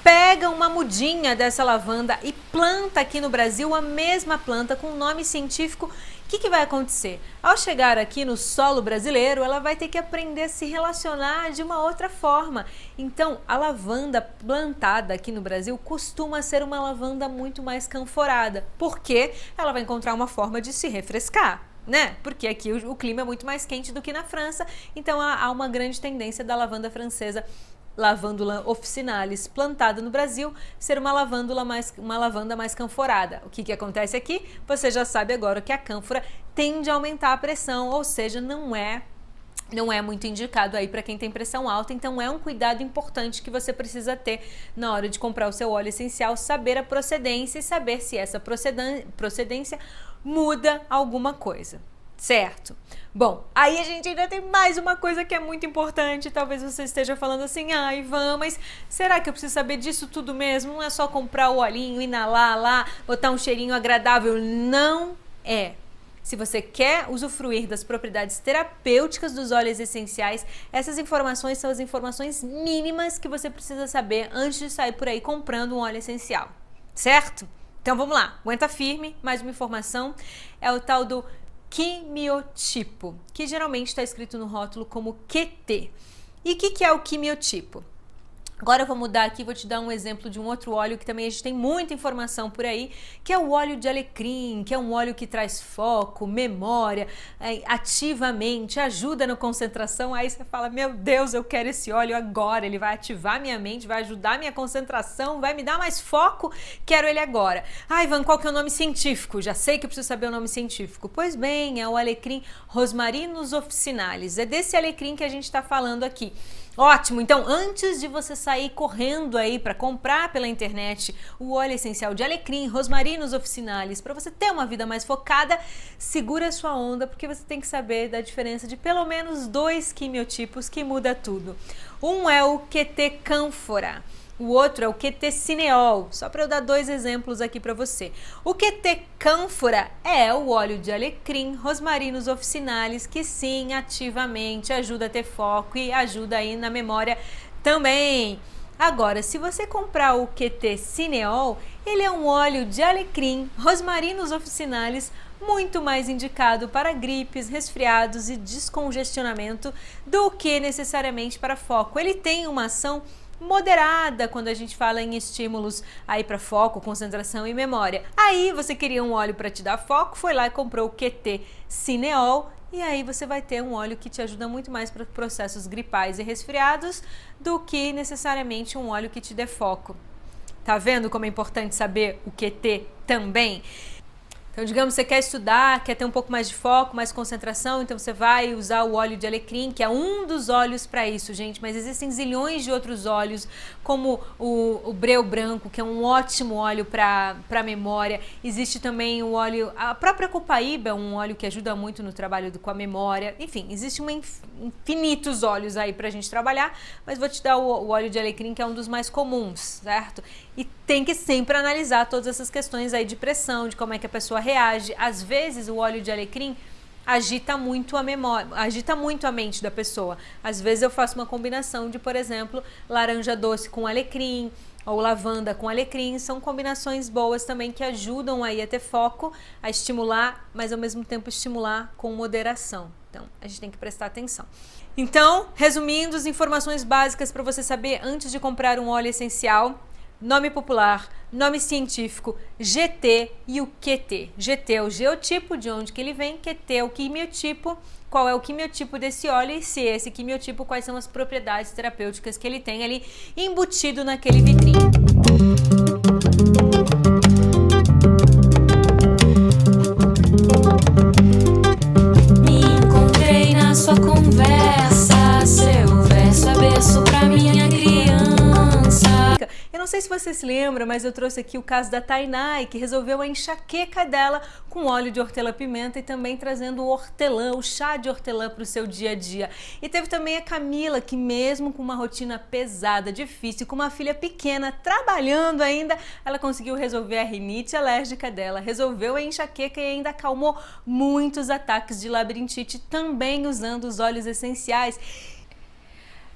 pega uma mudinha dessa lavanda e planta aqui no Brasil a mesma planta com nome científico, o que vai acontecer? Ao chegar aqui no solo brasileiro, ela vai ter que aprender a se relacionar de uma outra forma. Então, a lavanda plantada aqui no Brasil costuma ser uma lavanda muito mais canforada, porque ela vai encontrar uma forma de se refrescar, né? Porque aqui o clima é muito mais quente do que na França, então há uma grande tendência da lavanda francesa, lavanda officinalis, plantada no Brasil, ser uma lavanda mais canforada. O que acontece aqui? Você já sabe agora que a cânfora tende a aumentar a pressão, ou seja, não é muito indicado aí para quem tem pressão alta, então é um cuidado importante que você precisa ter na hora de comprar o seu óleo essencial, saber a procedência e saber se essa procedência muda alguma coisa. Certo? Bom, aí a gente ainda tem mais uma coisa que é muito importante. Talvez você esteja falando assim, Ivan, mas será que eu preciso saber disso tudo mesmo? Não é só comprar o olhinho, inalar lá, botar um cheirinho agradável. Não é. Se você quer usufruir das propriedades terapêuticas dos óleos essenciais, essas informações são as informações mínimas que você precisa saber antes de sair por aí comprando um óleo essencial. Certo? Então vamos lá, aguenta firme, mais uma informação. É o tal do quimiotipo, que geralmente está escrito no rótulo como QT. E o que é o quimiotipo? Agora eu vou mudar aqui, vou te dar um exemplo de um outro óleo que também a gente tem muita informação por aí, que é o óleo de alecrim, que é um óleo que traz foco, memória, ativamente, ajuda na concentração. Aí você fala, meu Deus, eu quero esse óleo agora, ele vai ativar minha mente, vai ajudar minha concentração, vai me dar mais foco, quero ele agora. Ivan, qual que é o nome científico? Já sei que eu preciso saber o nome científico. Pois bem, é o alecrim Rosmarinus officinalis, é desse alecrim que a gente está falando aqui. Ótimo, então antes de você sair correndo aí para comprar pela internet o óleo essencial de alecrim, Rosmarinus officinalis, para você ter uma vida mais focada, segura a sua onda, porque você tem que saber da diferença de pelo menos 2 quimiotipos que muda tudo. Um é o QT cânfora. O outro é o QT cineol, só para eu dar 2 exemplos aqui para você. O QT cânfora é o óleo de alecrim, Rosmarinus officinalis, que sim, ativamente ajuda a ter foco e ajuda aí na memória também. Agora, se você comprar o QT cineol, ele é um óleo de alecrim, Rosmarinus officinalis, muito mais indicado para gripes, resfriados e descongestionamento do que necessariamente para foco. Ele tem uma ação moderada quando a gente fala em estímulos aí para foco, concentração e memória. Aí você queria um óleo para te dar foco, foi lá e comprou o QT cineol e aí você vai ter um óleo que te ajuda muito mais para processos gripais e resfriados do que necessariamente um óleo que te dê foco. Tá vendo como é importante saber o QT também? Então, digamos, você quer estudar, quer ter um pouco mais de foco, mais concentração, então você vai usar o óleo de alecrim, que é um dos óleos para isso, gente, mas existem zilhões de outros óleos, como o breu branco, que é um ótimo óleo para memória. Existe também o óleo, a própria copaíba é um óleo que ajuda muito no trabalho com a memória. Enfim, existem infinitos óleos aí pra gente trabalhar, mas vou te dar o óleo de alecrim, que é um dos mais comuns, certo? E tem que sempre analisar todas essas questões aí de pressão, de como é que a pessoa reage. Às vezes o óleo de alecrim agita muito a memória, agita muito a mente da pessoa. Às vezes eu faço uma combinação de, por exemplo, laranja doce com alecrim ou lavanda com alecrim. São combinações boas também que ajudam aí a ter foco, a estimular, mas ao mesmo tempo estimular com moderação. Então, a gente tem que prestar atenção. Então, resumindo, as informações básicas para você saber antes de comprar um óleo essencial: nome popular, nome científico, GT e o QT. GT é o geotipo, de onde que ele vem, QT é o quimiotipo, qual é o quimiotipo desse óleo e se esse quimiotipo, quais são as propriedades terapêuticas que ele tem ali embutido naquele vidrinho. Me encontrei na sua conversa, seu verso é berço pra minha criança. Eu não sei se você se lembra, mas eu trouxe aqui o caso da Tainai, que resolveu a enxaqueca dela com óleo de hortelã-pimenta e também trazendo o hortelã, o chá de hortelã para o seu dia a dia. E teve também a Camila, que mesmo com uma rotina pesada, difícil, com uma filha pequena, trabalhando ainda, ela conseguiu resolver a rinite alérgica dela, resolveu a enxaqueca e ainda acalmou muitos ataques de labirintite, também usando os óleos essenciais.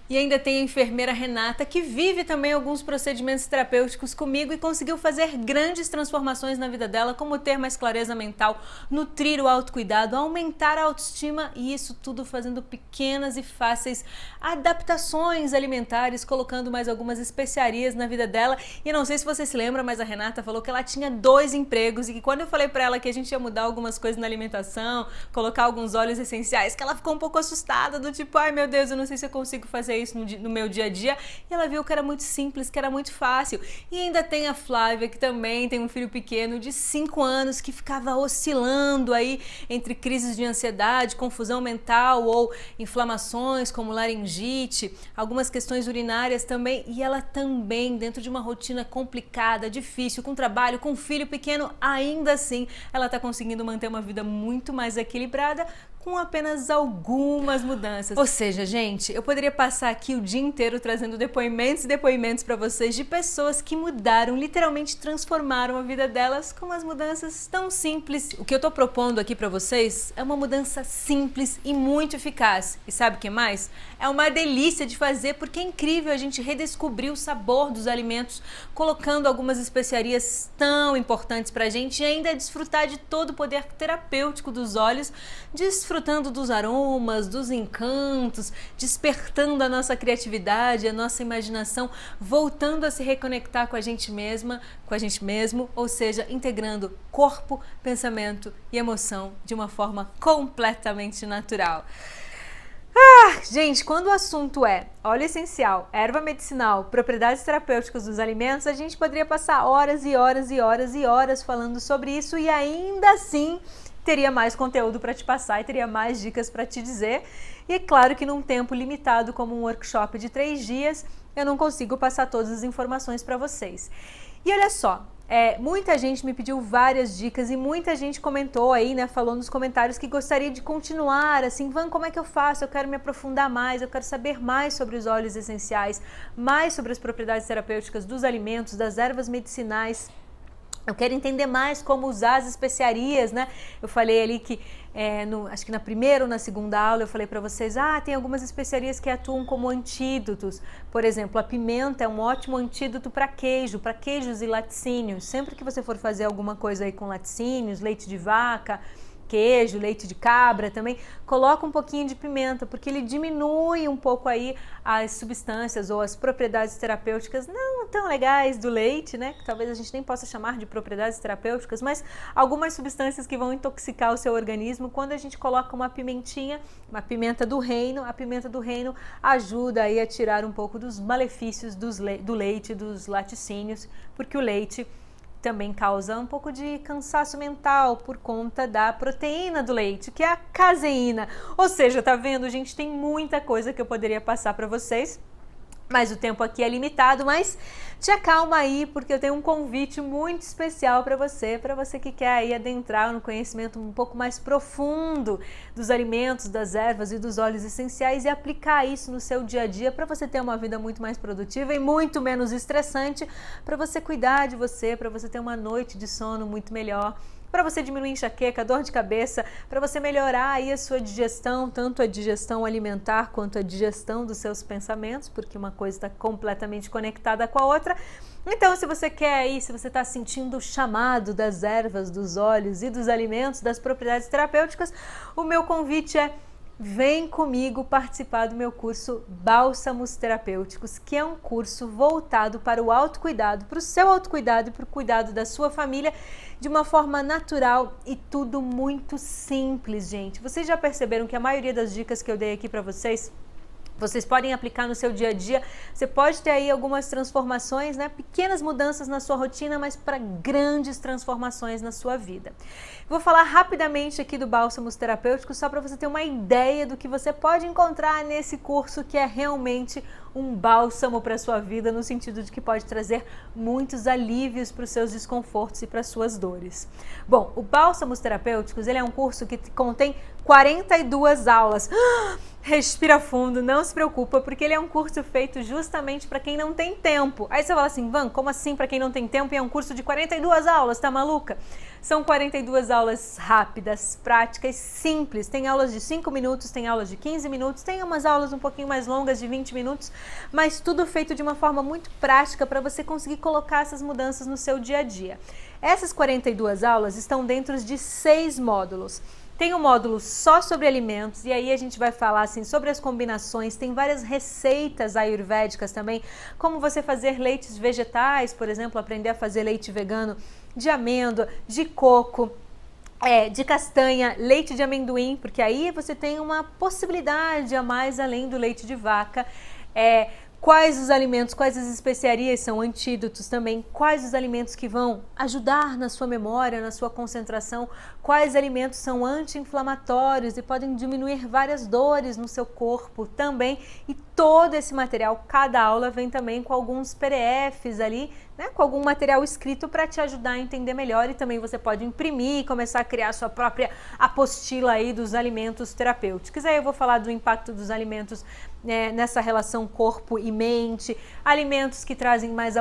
E ainda tem a enfermeira Renata, que vive também alguns procedimentos terapêuticos comigo e conseguiu fazer grandes transformações na vida dela, como ter mais clareza mental, nutrir o autocuidado, aumentar a autoestima, e isso tudo fazendo pequenas e fáceis adaptações alimentares, colocando mais algumas especiarias na vida dela. E não sei se você se lembra, mas a Renata falou que ela tinha 2 empregos e que quando eu falei pra ela que a gente ia mudar algumas coisas na alimentação, colocar alguns óleos essenciais, que ela ficou um pouco assustada, do tipo, ai meu Deus, eu não sei se eu consigo fazer isso no meu dia a dia, e ela viu que era muito simples, que era muito fácil. E ainda tem a Flávia, que também tem um filho pequeno de 5 anos, que ficava oscilando aí entre crises de ansiedade, confusão mental ou inflamações como laringite, algumas questões urinárias também, e ela também, dentro de uma rotina complicada, difícil, com trabalho, com filho pequeno, ainda assim ela está conseguindo manter uma vida muito mais equilibrada, com apenas algumas mudanças. Ou seja, gente, eu poderia passar aqui o dia inteiro trazendo depoimentos e depoimentos para vocês de pessoas que mudaram, literalmente transformaram a vida delas com umas mudanças tão simples. O que eu tô propondo aqui para vocês é uma mudança simples e muito eficaz. E sabe o que mais? É uma delícia de fazer, porque é incrível a gente redescobrir o sabor dos alimentos, colocando algumas especiarias tão importantes pra gente e ainda desfrutar de todo o poder terapêutico dos óleos, desfrutando dos aromas, dos encantos, despertando a nossa criatividade, a nossa imaginação, voltando a se reconectar com a gente mesma, com a gente mesmo, ou seja, integrando corpo, pensamento e emoção de uma forma completamente natural. Gente, quando o assunto é óleo essencial, erva medicinal, propriedades terapêuticas dos alimentos, a gente poderia passar horas e horas e horas e horas falando sobre isso e ainda assim teria mais conteúdo para te passar e teria mais dicas para te dizer. E é claro que num tempo limitado, como um workshop de 3 dias, eu não consigo passar todas as informações para vocês. E olha só, muita gente me pediu várias dicas e muita gente comentou aí, né, falou nos comentários que gostaria de continuar, assim, Van, como é que eu faço? Eu quero me aprofundar mais, eu quero saber mais sobre os óleos essenciais, mais sobre as propriedades terapêuticas dos alimentos, das ervas medicinais. Eu quero entender mais como usar as especiarias, né? Eu falei ali que, acho que na primeira ou na segunda aula, eu falei para vocês, tem algumas especiarias que atuam como antídotos. Por exemplo, a pimenta é um ótimo antídoto para queijos e laticínios. Sempre que você for fazer alguma coisa aí com laticínios, leite de vaca, queijo, leite de cabra também, coloca um pouquinho de pimenta, porque ele diminui um pouco aí as substâncias ou as propriedades terapêuticas não tão legais do leite, né? Que talvez a gente nem possa chamar de propriedades terapêuticas, mas algumas substâncias que vão intoxicar o seu organismo. Quando a gente coloca uma pimentinha, uma pimenta do reino, a pimenta do reino ajuda aí a tirar um pouco dos malefícios do leite, dos laticínios, porque o leite também causa um pouco de cansaço mental por conta da proteína do leite, que é a caseína. Ou seja, tá vendo, gente, tem muita coisa que eu poderia passar para vocês, mas o tempo aqui é limitado, mas te acalma aí, porque eu tenho um convite muito especial para você que quer aí adentrar no conhecimento um pouco mais profundo dos alimentos, das ervas e dos óleos essenciais e aplicar isso no seu dia a dia para você ter uma vida muito mais produtiva e muito menos estressante, para você cuidar de você, para você ter uma noite de sono muito melhor, para você diminuir enxaqueca, dor de cabeça, para você melhorar aí a sua digestão, tanto a digestão alimentar quanto a digestão dos seus pensamentos, porque uma coisa está completamente conectada com a outra. Então, se você quer aí, se você está sentindo o chamado das ervas, dos óleos e dos alimentos, das propriedades terapêuticas, o meu convite é: vem comigo participar do meu curso Bálsamos Terapêuticos, que é um curso voltado para o autocuidado, para o seu autocuidado e para o cuidado da sua família, de uma forma natural e tudo muito simples, gente. Vocês já perceberam que a maioria das dicas que eu dei aqui para vocês podem aplicar no seu dia a dia. Você pode ter aí algumas transformações, né? Pequenas mudanças na sua rotina, mas para grandes transformações na sua vida. Vou falar rapidamente aqui do Bálsamos Terapêuticos, só para você ter uma ideia do que você pode encontrar nesse curso, que é realmente um bálsamo para a sua vida, no sentido de que pode trazer muitos alívios para os seus desconfortos e para as suas dores. Bom, o Bálsamos Terapêuticos, ele é um curso que contém 42 aulas. Respira fundo, não se preocupa, porque ele é um curso feito justamente para quem não tem tempo. Aí você fala assim: Van, como assim para quem não tem tempo e é um curso de 42 aulas, tá maluca? São 42 aulas rápidas, práticas, simples. Tem aulas de 5 minutos, tem aulas de 15 minutos, tem umas aulas um pouquinho mais longas de 20 minutos, mas tudo feito de uma forma muito prática para você conseguir colocar essas mudanças no seu dia a dia. Essas 42 aulas estão dentro de 6 módulos. Tem um módulo só sobre alimentos, e aí a gente vai falar assim sobre as combinações. Tem várias receitas ayurvédicas também, como você fazer leites vegetais, por exemplo, aprender a fazer leite vegano de amêndoa, de coco, de castanha, leite de amendoim, porque aí você tem uma possibilidade a mais além do leite de vaca. Quais os alimentos, quais as especiarias são antídotos também, quais os alimentos que vão ajudar na sua memória, na sua concentração, quais alimentos são anti-inflamatórios e podem diminuir várias dores no seu corpo também. E todo esse material, cada aula vem também com alguns PDFs ali, né, com algum material escrito para te ajudar a entender melhor, e também você pode imprimir e começar a criar sua própria apostila aí dos alimentos terapêuticos. Aí eu vou falar do impacto dos alimentos nessa relação corpo e mente, alimentos que trazem mais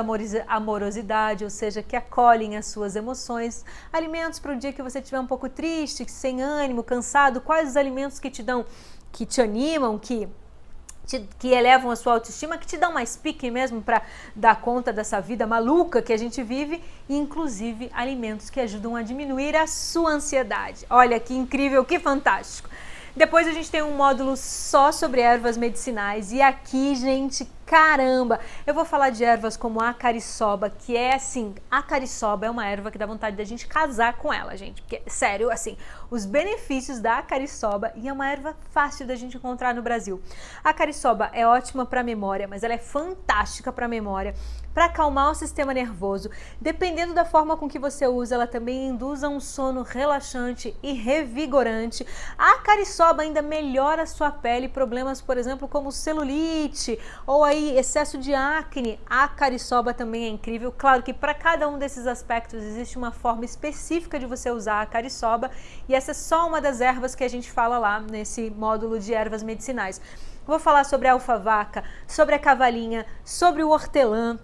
amorosidade, ou seja, que acolhem as suas emoções, alimentos para o dia que você estiver um pouco triste, sem ânimo, cansado, quais os alimentos que te animam, que elevam a sua autoestima, que te dão mais pique mesmo para dar conta dessa vida maluca que a gente vive, e inclusive alimentos que ajudam a diminuir a sua ansiedade. Olha que incrível, que fantástico! Depois a gente tem um módulo só sobre ervas medicinais, e aqui, gente, caramba, eu vou falar de ervas como a cariçoba, que é assim, a cariçoba é uma erva que dá vontade da gente casar com ela, gente, porque, sério, assim, os benefícios da cariçoba, e é uma erva fácil da gente encontrar no Brasil. A cariçoba é ótima para memória, mas ela é fantástica para memória, para acalmar o sistema nervoso. Dependendo da forma com que você usa, ela também induz a um sono relaxante e revigorante. A cariçoba ainda melhora a sua pele, problemas, por exemplo, como celulite ou aí excesso de acne. A cariçoba também é incrível. Claro que para cada um desses aspectos existe uma forma específica de você usar a cariçoba, e essa é só uma das ervas que a gente fala lá nesse módulo de ervas medicinais. Vou falar sobre a alfavaca, sobre a cavalinha, sobre o hortelã,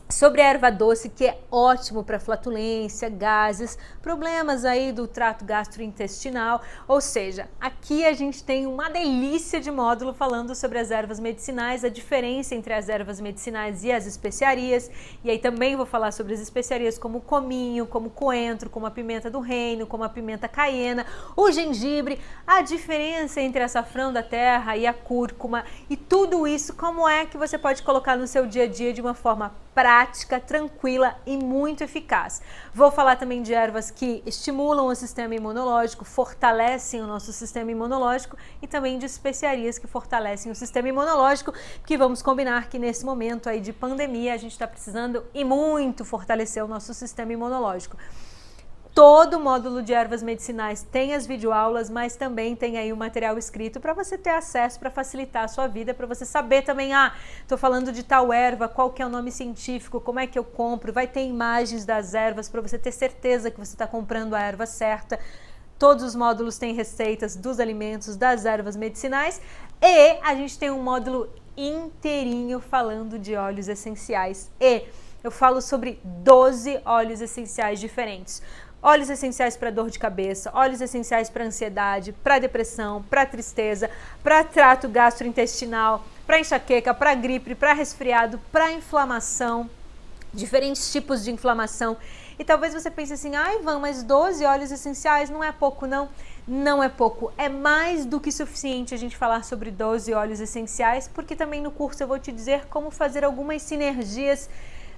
sobre a erva doce, que é ótimo para flatulência, gases, problemas aí do trato gastrointestinal. Ou seja, aqui a gente tem uma delícia de módulo falando sobre as ervas medicinais, a diferença entre as ervas medicinais e as especiarias. E aí também vou falar sobre as especiarias como o cominho, como o coentro, como a pimenta do reino, como a pimenta caiena, o gengibre, a diferença entre açafrão da terra e a cúrcuma, e tudo isso, como é que você pode colocar no seu dia a dia de uma forma prática prática, tranquila e muito eficaz. Vou falar também de ervas que estimulam o sistema imunológico, fortalecem o nosso sistema imunológico e também de especiarias que fortalecem o sistema imunológico, que vamos combinar que nesse momento aí de pandemia a gente está precisando e muito fortalecer o nosso sistema imunológico. Todo módulo de ervas medicinais tem as videoaulas, mas também tem aí o material escrito para você ter acesso, para facilitar a sua vida, para você saber também, estou falando de tal erva, qual que é o nome científico, como é que eu compro, vai ter imagens das ervas para você ter certeza que você está comprando a erva certa. Todos os módulos têm receitas dos alimentos, das ervas medicinais e a gente tem um módulo inteirinho falando de óleos essenciais e eu falo sobre 12 óleos essenciais diferentes. Óleos essenciais para dor de cabeça, óleos essenciais para ansiedade, para depressão, para tristeza, para trato gastrointestinal, para enxaqueca, para gripe, para resfriado, para inflamação, diferentes tipos de inflamação. E talvez você pense assim, Ivan, mas 12 óleos essenciais não é pouco não? Não é pouco, é mais do que suficiente a gente falar sobre 12 óleos essenciais, porque também no curso eu vou te dizer como fazer algumas sinergias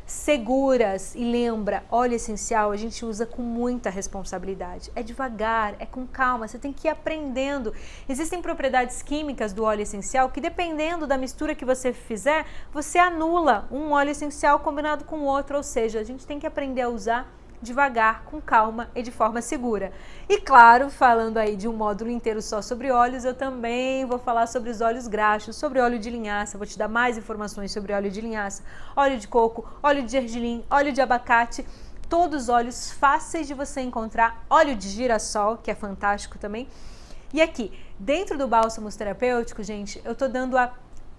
seguras. E lembra, óleo essencial a gente usa com muita responsabilidade, é devagar, é com calma, você tem que ir aprendendo. Existem propriedades químicas do óleo essencial que dependendo da mistura que você fizer, você anula um óleo essencial combinado com outro, ou seja, a gente tem que aprender a usar devagar, com calma e de forma segura. E claro, falando aí de um módulo inteiro só sobre óleos, eu também vou falar sobre os óleos graxos, sobre óleo de linhaça, vou te dar mais informações sobre óleo de linhaça, óleo de coco, óleo de gergelim, óleo de abacate, todos óleos fáceis de você encontrar, óleo de girassol, que é fantástico também. E aqui, dentro do Bálsamos Terapêuticos, gente, eu tô dando a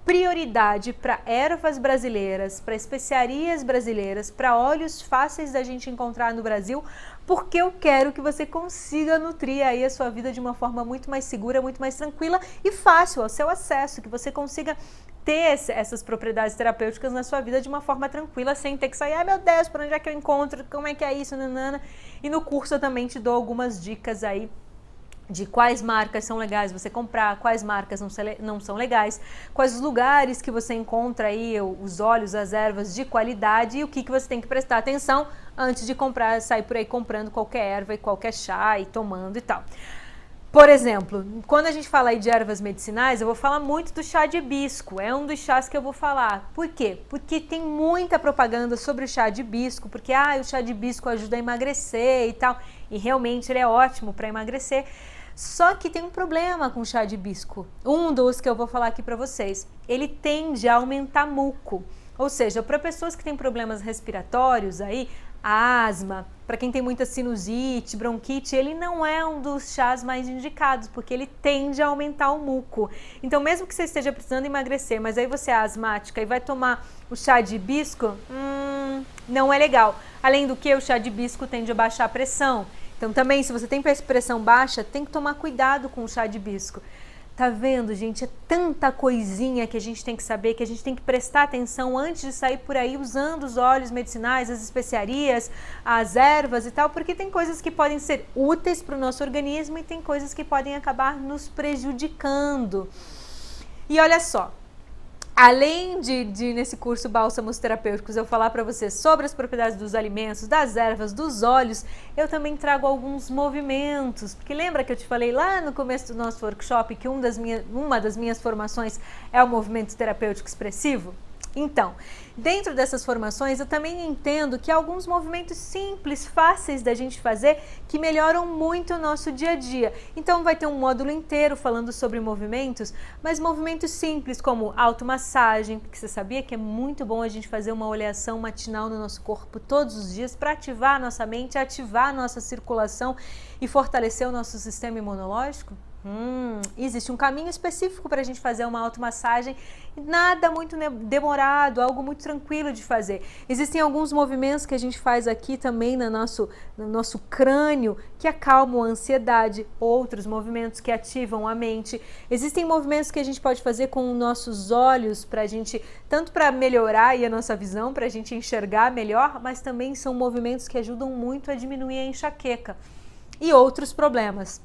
prioridade para ervas brasileiras, para especiarias brasileiras, para óleos fáceis da gente encontrar no Brasil, porque eu quero que você consiga nutrir aí a sua vida de uma forma muito mais segura, muito mais tranquila e fácil ao seu acesso, que você consiga ter essas propriedades terapêuticas na sua vida de uma forma tranquila, sem ter que sair, meu Deus, para onde é que eu encontro, como é que é isso, nanana. E no curso eu também te dou algumas dicas aí de quais marcas são legais você comprar, quais marcas não são legais, quais os lugares que você encontra aí os óleos, as ervas de qualidade e o que você tem que prestar atenção antes de comprar, sair por aí comprando qualquer erva e qualquer chá e tomando e tal. Por exemplo, quando a gente fala aí de ervas medicinais, eu vou falar muito do chá de hibisco, é um dos chás que eu vou falar. Por quê? Porque tem muita propaganda sobre o chá de hibisco, porque o chá de hibisco ajuda a emagrecer e tal, e realmente ele é ótimo para emagrecer. Só que tem um problema com o chá de hibisco, um dos que eu vou falar aqui para vocês, ele tende a aumentar muco, ou seja, para pessoas que têm problemas respiratórios aí, asma, para quem tem muita sinusite, bronquite, ele não é um dos chás mais indicados, porque ele tende a aumentar o muco. Então, mesmo que você esteja precisando emagrecer, mas aí você é asmática e vai tomar o chá de hibisco, não é legal. Além do que, o chá de hibisco tende a baixar a pressão. Então, também, se você tem pressão baixa, tem que tomar cuidado com o chá de hibisco. Tá vendo, gente? É tanta coisinha que a gente tem que saber, que a gente tem que prestar atenção antes de sair por aí usando os óleos medicinais, as especiarias, as ervas e tal, porque tem coisas que podem ser úteis para o nosso organismo e tem coisas que podem acabar nos prejudicando. E olha só, além de nesse curso Bálsamos Terapêuticos eu falar para você sobre as propriedades dos alimentos, das ervas, dos óleos, eu também trago alguns movimentos, porque lembra que eu te falei lá no começo do nosso workshop que uma das minhas formações é o movimento terapêutico expressivo? Então, dentro dessas formações eu também entendo que há alguns movimentos simples, fáceis da gente fazer, que melhoram muito o nosso dia a dia. Então vai ter um módulo inteiro falando sobre movimentos, mas movimentos simples como automassagem, porque você sabia que é muito bom a gente fazer uma oleação matinal no nosso corpo todos os dias para ativar a nossa mente, ativar a nossa circulação e fortalecer o nosso sistema imunológico? Existe um caminho específico para a gente fazer uma automassagem, nada muito demorado, algo muito tranquilo de fazer. Existem alguns movimentos que a gente faz aqui também no nosso crânio que acalmam a ansiedade, outros movimentos que ativam a mente. Existem movimentos que a gente pode fazer com os nossos olhos para a gente, tanto para melhorar aí a nossa visão, para a gente enxergar melhor, mas também são movimentos que ajudam muito a diminuir a enxaqueca e outros problemas.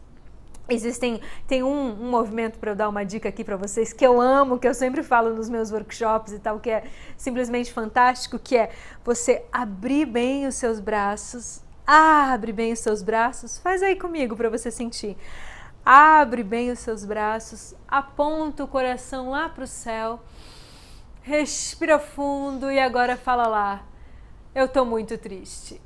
Tem um movimento, para eu dar uma dica aqui para vocês, que eu amo, que eu sempre falo nos meus workshops e tal, que é simplesmente fantástico, que é você abrir bem os seus braços, abre bem os seus braços, faz aí comigo para você sentir. Abre bem os seus braços, aponta o coração lá para o céu, respira fundo e agora fala lá, eu tô muito triste.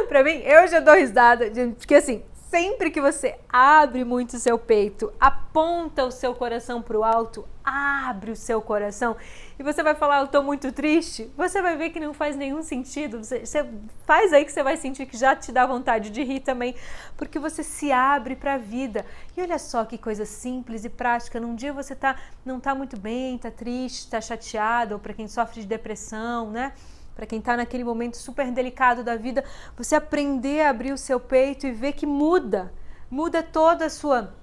Pra mim, eu já dou risada, porque assim, sempre que você abre muito o seu peito, aponta o seu coração pro alto, abre o seu coração e você vai falar, eu tô muito triste, você vai ver que não faz nenhum sentido, você faz aí que você vai sentir que já te dá vontade de rir também, porque você se abre pra vida. E olha só que coisa simples e prática, num dia você não tá muito bem, tá triste, tá chateado, ou pra quem sofre de depressão, né? Para quem está naquele momento super delicado da vida, você aprender a abrir o seu peito e ver que muda toda a sua...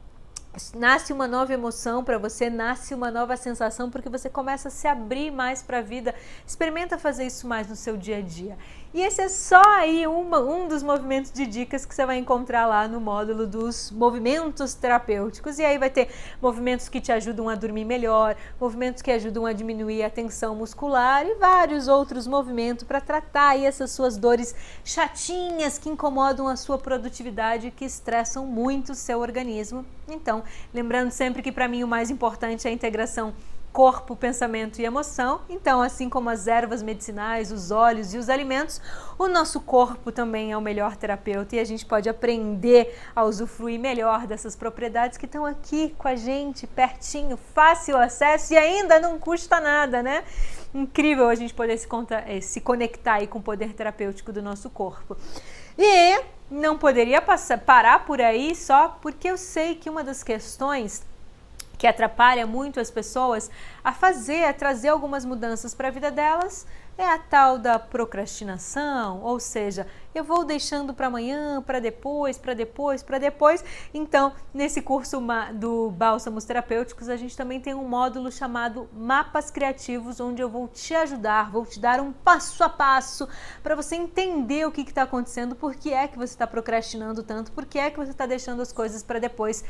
Nasce uma nova emoção para você, nasce uma nova sensação, porque você começa a se abrir mais para a vida. Experimenta fazer isso mais no seu dia a dia. E esse é só aí um dos movimentos de dicas que você vai encontrar lá no módulo dos movimentos terapêuticos. E aí vai ter movimentos que te ajudam a dormir melhor, movimentos que ajudam a diminuir a tensão muscular e vários outros movimentos para tratar aí essas suas dores chatinhas que incomodam a sua produtividade e que estressam muito o seu organismo. Então, lembrando sempre que para mim o mais importante é a integração corpo, pensamento e emoção. Então, assim como as ervas medicinais, os óleos e os alimentos, o nosso corpo também é o melhor terapeuta e a gente pode aprender a usufruir melhor dessas propriedades que estão aqui com a gente, pertinho, fácil acesso e ainda não custa nada, né? Incrível a gente poder se conectar aí com o poder terapêutico do nosso corpo. E não poderia parar por aí só porque eu sei que uma das questões que atrapalha muito as pessoas a trazer algumas mudanças para a vida delas é a tal da procrastinação, ou seja, eu vou deixando para amanhã, para depois. Então, nesse curso do Bálsamos Terapêuticos, a gente também tem um módulo chamado Mapas Criativos, onde eu vou te ajudar, vou te dar um passo a passo para você entender o que está acontecendo, por que é que você está procrastinando tanto, por que é que você está deixando as coisas para depois.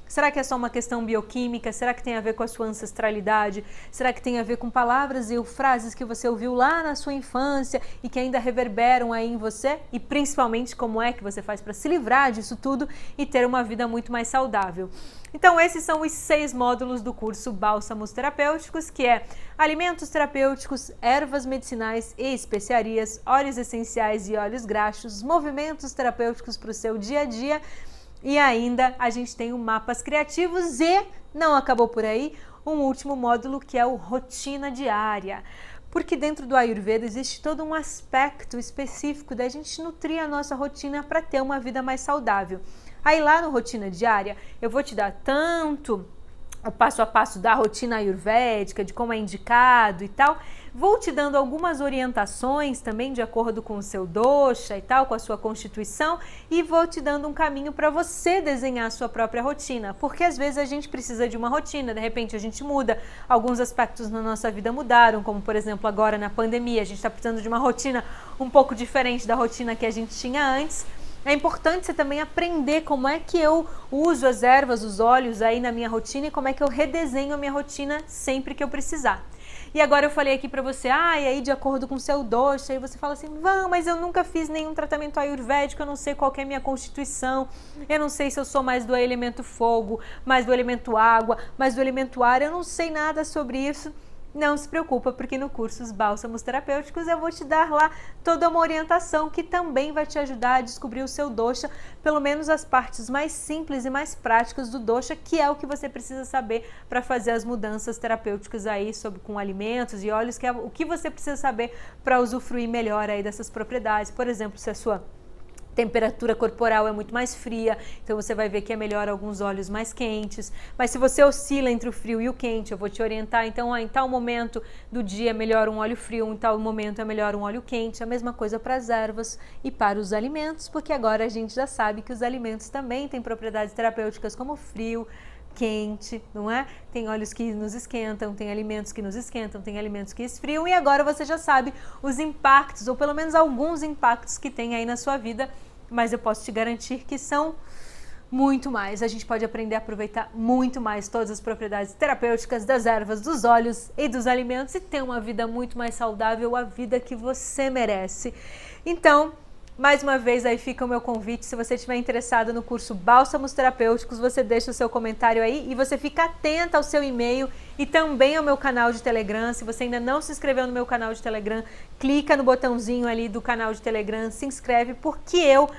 Será que é só uma questão bioquímica? Será que tem a ver com a sua ancestralidade? Será que tem a ver com palavras e frases que você ouviu lá na sua infância e que ainda reverberam aí em você? E principalmente como é que você faz para se livrar disso tudo e ter uma vida muito mais saudável? Então esses são os 6 módulos do curso Bálsamos Terapêuticos, que é alimentos terapêuticos, ervas medicinais e especiarias, óleos essenciais e óleos graxos, movimentos terapêuticos para o seu dia a dia. E ainda a gente tem o Mapas Criativos e, não acabou por aí, um último módulo que é o Rotina Diária. Porque dentro do Ayurveda existe todo um aspecto específico da gente nutrir a nossa rotina para ter uma vida mais saudável. Aí lá no Rotina Diária eu vou te dar tanto o passo a passo da rotina ayurvédica, de como é indicado e tal. Vou te dando algumas orientações também de acordo com o seu dosha e tal, com a sua constituição, e vou te dando um caminho para você desenhar a sua própria rotina, porque às vezes a gente precisa de uma rotina, de repente a gente muda, alguns aspectos na nossa vida mudaram, como por exemplo agora na pandemia, a gente está precisando de uma rotina um pouco diferente da rotina que a gente tinha antes. É importante você também aprender como é que eu uso as ervas, os óleos aí na minha rotina e como é que eu redesenho a minha rotina sempre que eu precisar. E agora eu falei aqui pra você, e aí de acordo com o seu dosha, aí você fala assim, mas eu nunca fiz nenhum tratamento ayurvédico, eu não sei qual que é a minha constituição, eu não sei se eu sou mais do elemento fogo, mais do elemento água, mais do elemento ar, eu não sei nada sobre isso. Não se preocupa, porque no curso Os Bálsamos Terapêuticos eu vou te dar lá toda uma orientação que também vai te ajudar a descobrir o seu dosha, pelo menos as partes mais simples e mais práticas do dosha, que é o que você precisa saber para fazer as mudanças terapêuticas aí com alimentos e óleos, que é o que você precisa saber para usufruir melhor aí dessas propriedades. Por exemplo, se a sua temperatura corporal é muito mais fria, então você vai ver que é melhor alguns óleos mais quentes, mas se você oscila entre o frio e o quente, eu vou te orientar, então em tal momento do dia é melhor um óleo frio, em tal momento é melhor um óleo quente, a mesma coisa para as ervas e para os alimentos, porque agora a gente já sabe que os alimentos também têm propriedades terapêuticas como frio, quente, não é? Tem óleos que nos esquentam, tem alimentos que nos esquentam, tem alimentos que esfriam, e agora você já sabe os impactos, ou pelo menos alguns impactos que tem aí na sua vida, mas eu posso te garantir que são muito mais. A gente pode aprender a aproveitar muito mais todas as propriedades terapêuticas das ervas, dos óleos e dos alimentos e ter uma vida muito mais saudável, a vida que você merece. Então, mais uma vez aí fica o meu convite, se você estiver interessado no curso Bálsamos Terapêuticos, você deixa o seu comentário aí e você fica atenta ao seu e-mail e também ao meu canal de Telegram. Se você ainda não se inscreveu no meu canal de Telegram, clica no botãozinho ali do canal de Telegram, se inscreve, porque eu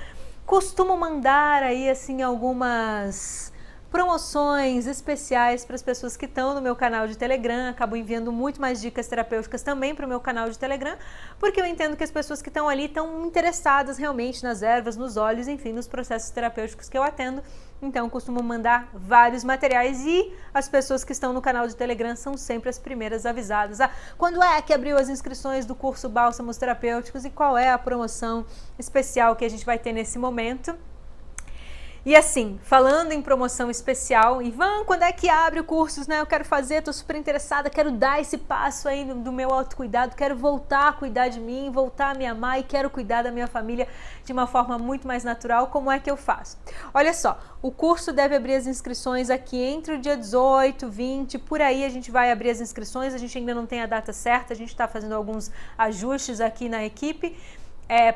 costumo mandar aí assim algumas promoções especiais para as pessoas que estão no meu canal de Telegram. Acabo enviando muito mais dicas terapêuticas também para o meu canal de Telegram, porque eu entendo que as pessoas que estão ali estão interessadas realmente nas ervas, nos óleos, enfim, nos processos terapêuticos que eu atendo. Então, costumo mandar vários materiais e as pessoas que estão no canal de Telegram são sempre as primeiras avisadas. Quando é que abriu as inscrições do curso Bálsamos Terapêuticos e qual é a promoção especial que a gente vai ter nesse momento? E assim, falando em promoção especial, Ivan, quando é que abre o curso, né? Eu quero fazer, estou super interessada, quero dar esse passo aí do meu autocuidado, quero voltar a cuidar de mim, voltar a me amar e quero cuidar da minha família de uma forma muito mais natural. Como é que eu faço? Olha só, o curso deve abrir as inscrições aqui entre o dia 18, 20, por aí a gente vai abrir as inscrições, a gente ainda não tem a data certa, a gente está fazendo alguns ajustes aqui na equipe,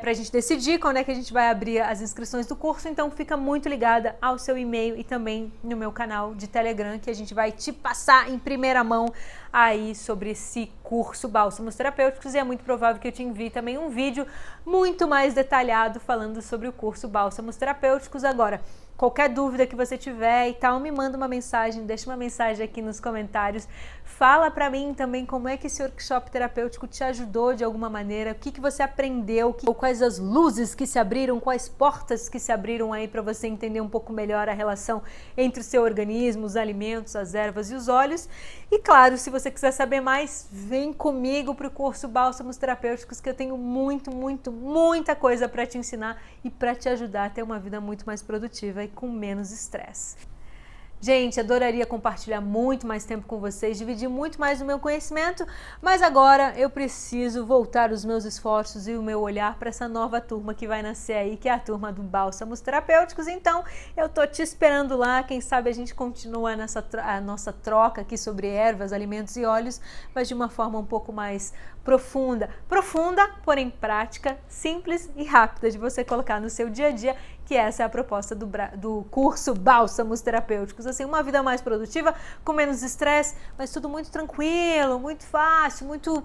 para a gente decidir quando é que a gente vai abrir as inscrições do curso, então fica muito ligada ao seu e-mail e também no meu canal de Telegram, que a gente vai te passar em primeira mão aí sobre esse curso Bálsamos Terapêuticos, e é muito provável que eu te envie também um vídeo muito mais detalhado falando sobre o curso Bálsamos Terapêuticos. Agora, qualquer dúvida que você tiver e tal, me manda uma mensagem, deixa uma mensagem aqui nos comentários. Fala pra mim também como é que esse workshop terapêutico te ajudou de alguma maneira, o que você aprendeu, quais as luzes que se abriram, quais portas que se abriram aí para você entender um pouco melhor a relação entre o seu organismo, os alimentos, as ervas e os óleos. E claro, se você quiser saber mais, vem comigo pro curso Bálsamos Terapêuticos, que eu tenho muita coisa para te ensinar e para te ajudar a ter uma vida muito mais produtiva e com menos estresse. Gente, adoraria compartilhar muito mais tempo com vocês, dividir muito mais o meu conhecimento, mas agora eu preciso voltar os meus esforços e o meu olhar para essa nova turma que vai nascer aí, que é a turma do Bálsamos Terapêuticos. Então, eu tô te esperando lá, quem sabe a gente continua a nossa troca aqui sobre ervas, alimentos e óleos, mas de uma forma um pouco mais profunda, porém prática, simples e rápida de você colocar no seu dia a dia, que essa é a proposta do curso Bálsamos Terapêuticos. Assim, uma vida mais produtiva, com menos estresse, mas tudo muito tranquilo, muito fácil, muito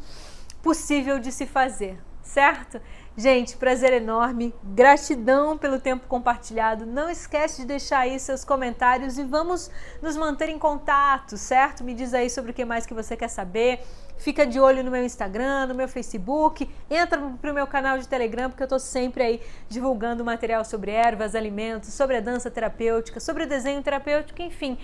possível de se fazer, certo? Gente, prazer enorme, gratidão pelo tempo compartilhado. Não esquece de deixar aí seus comentários e vamos nos manter em contato, certo? Me diz aí sobre o que mais que você quer saber. Fica de olho no meu Instagram, no meu Facebook, entra pro meu canal de Telegram, porque eu tô sempre aí divulgando material sobre ervas, alimentos, sobre a dança terapêutica, sobre o desenho terapêutico, enfim,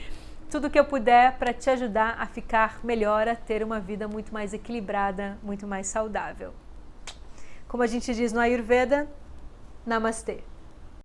tudo que eu puder para te ajudar a ficar melhor, a ter uma vida muito mais equilibrada, muito mais saudável. Como a gente diz no Ayurveda, Namastê!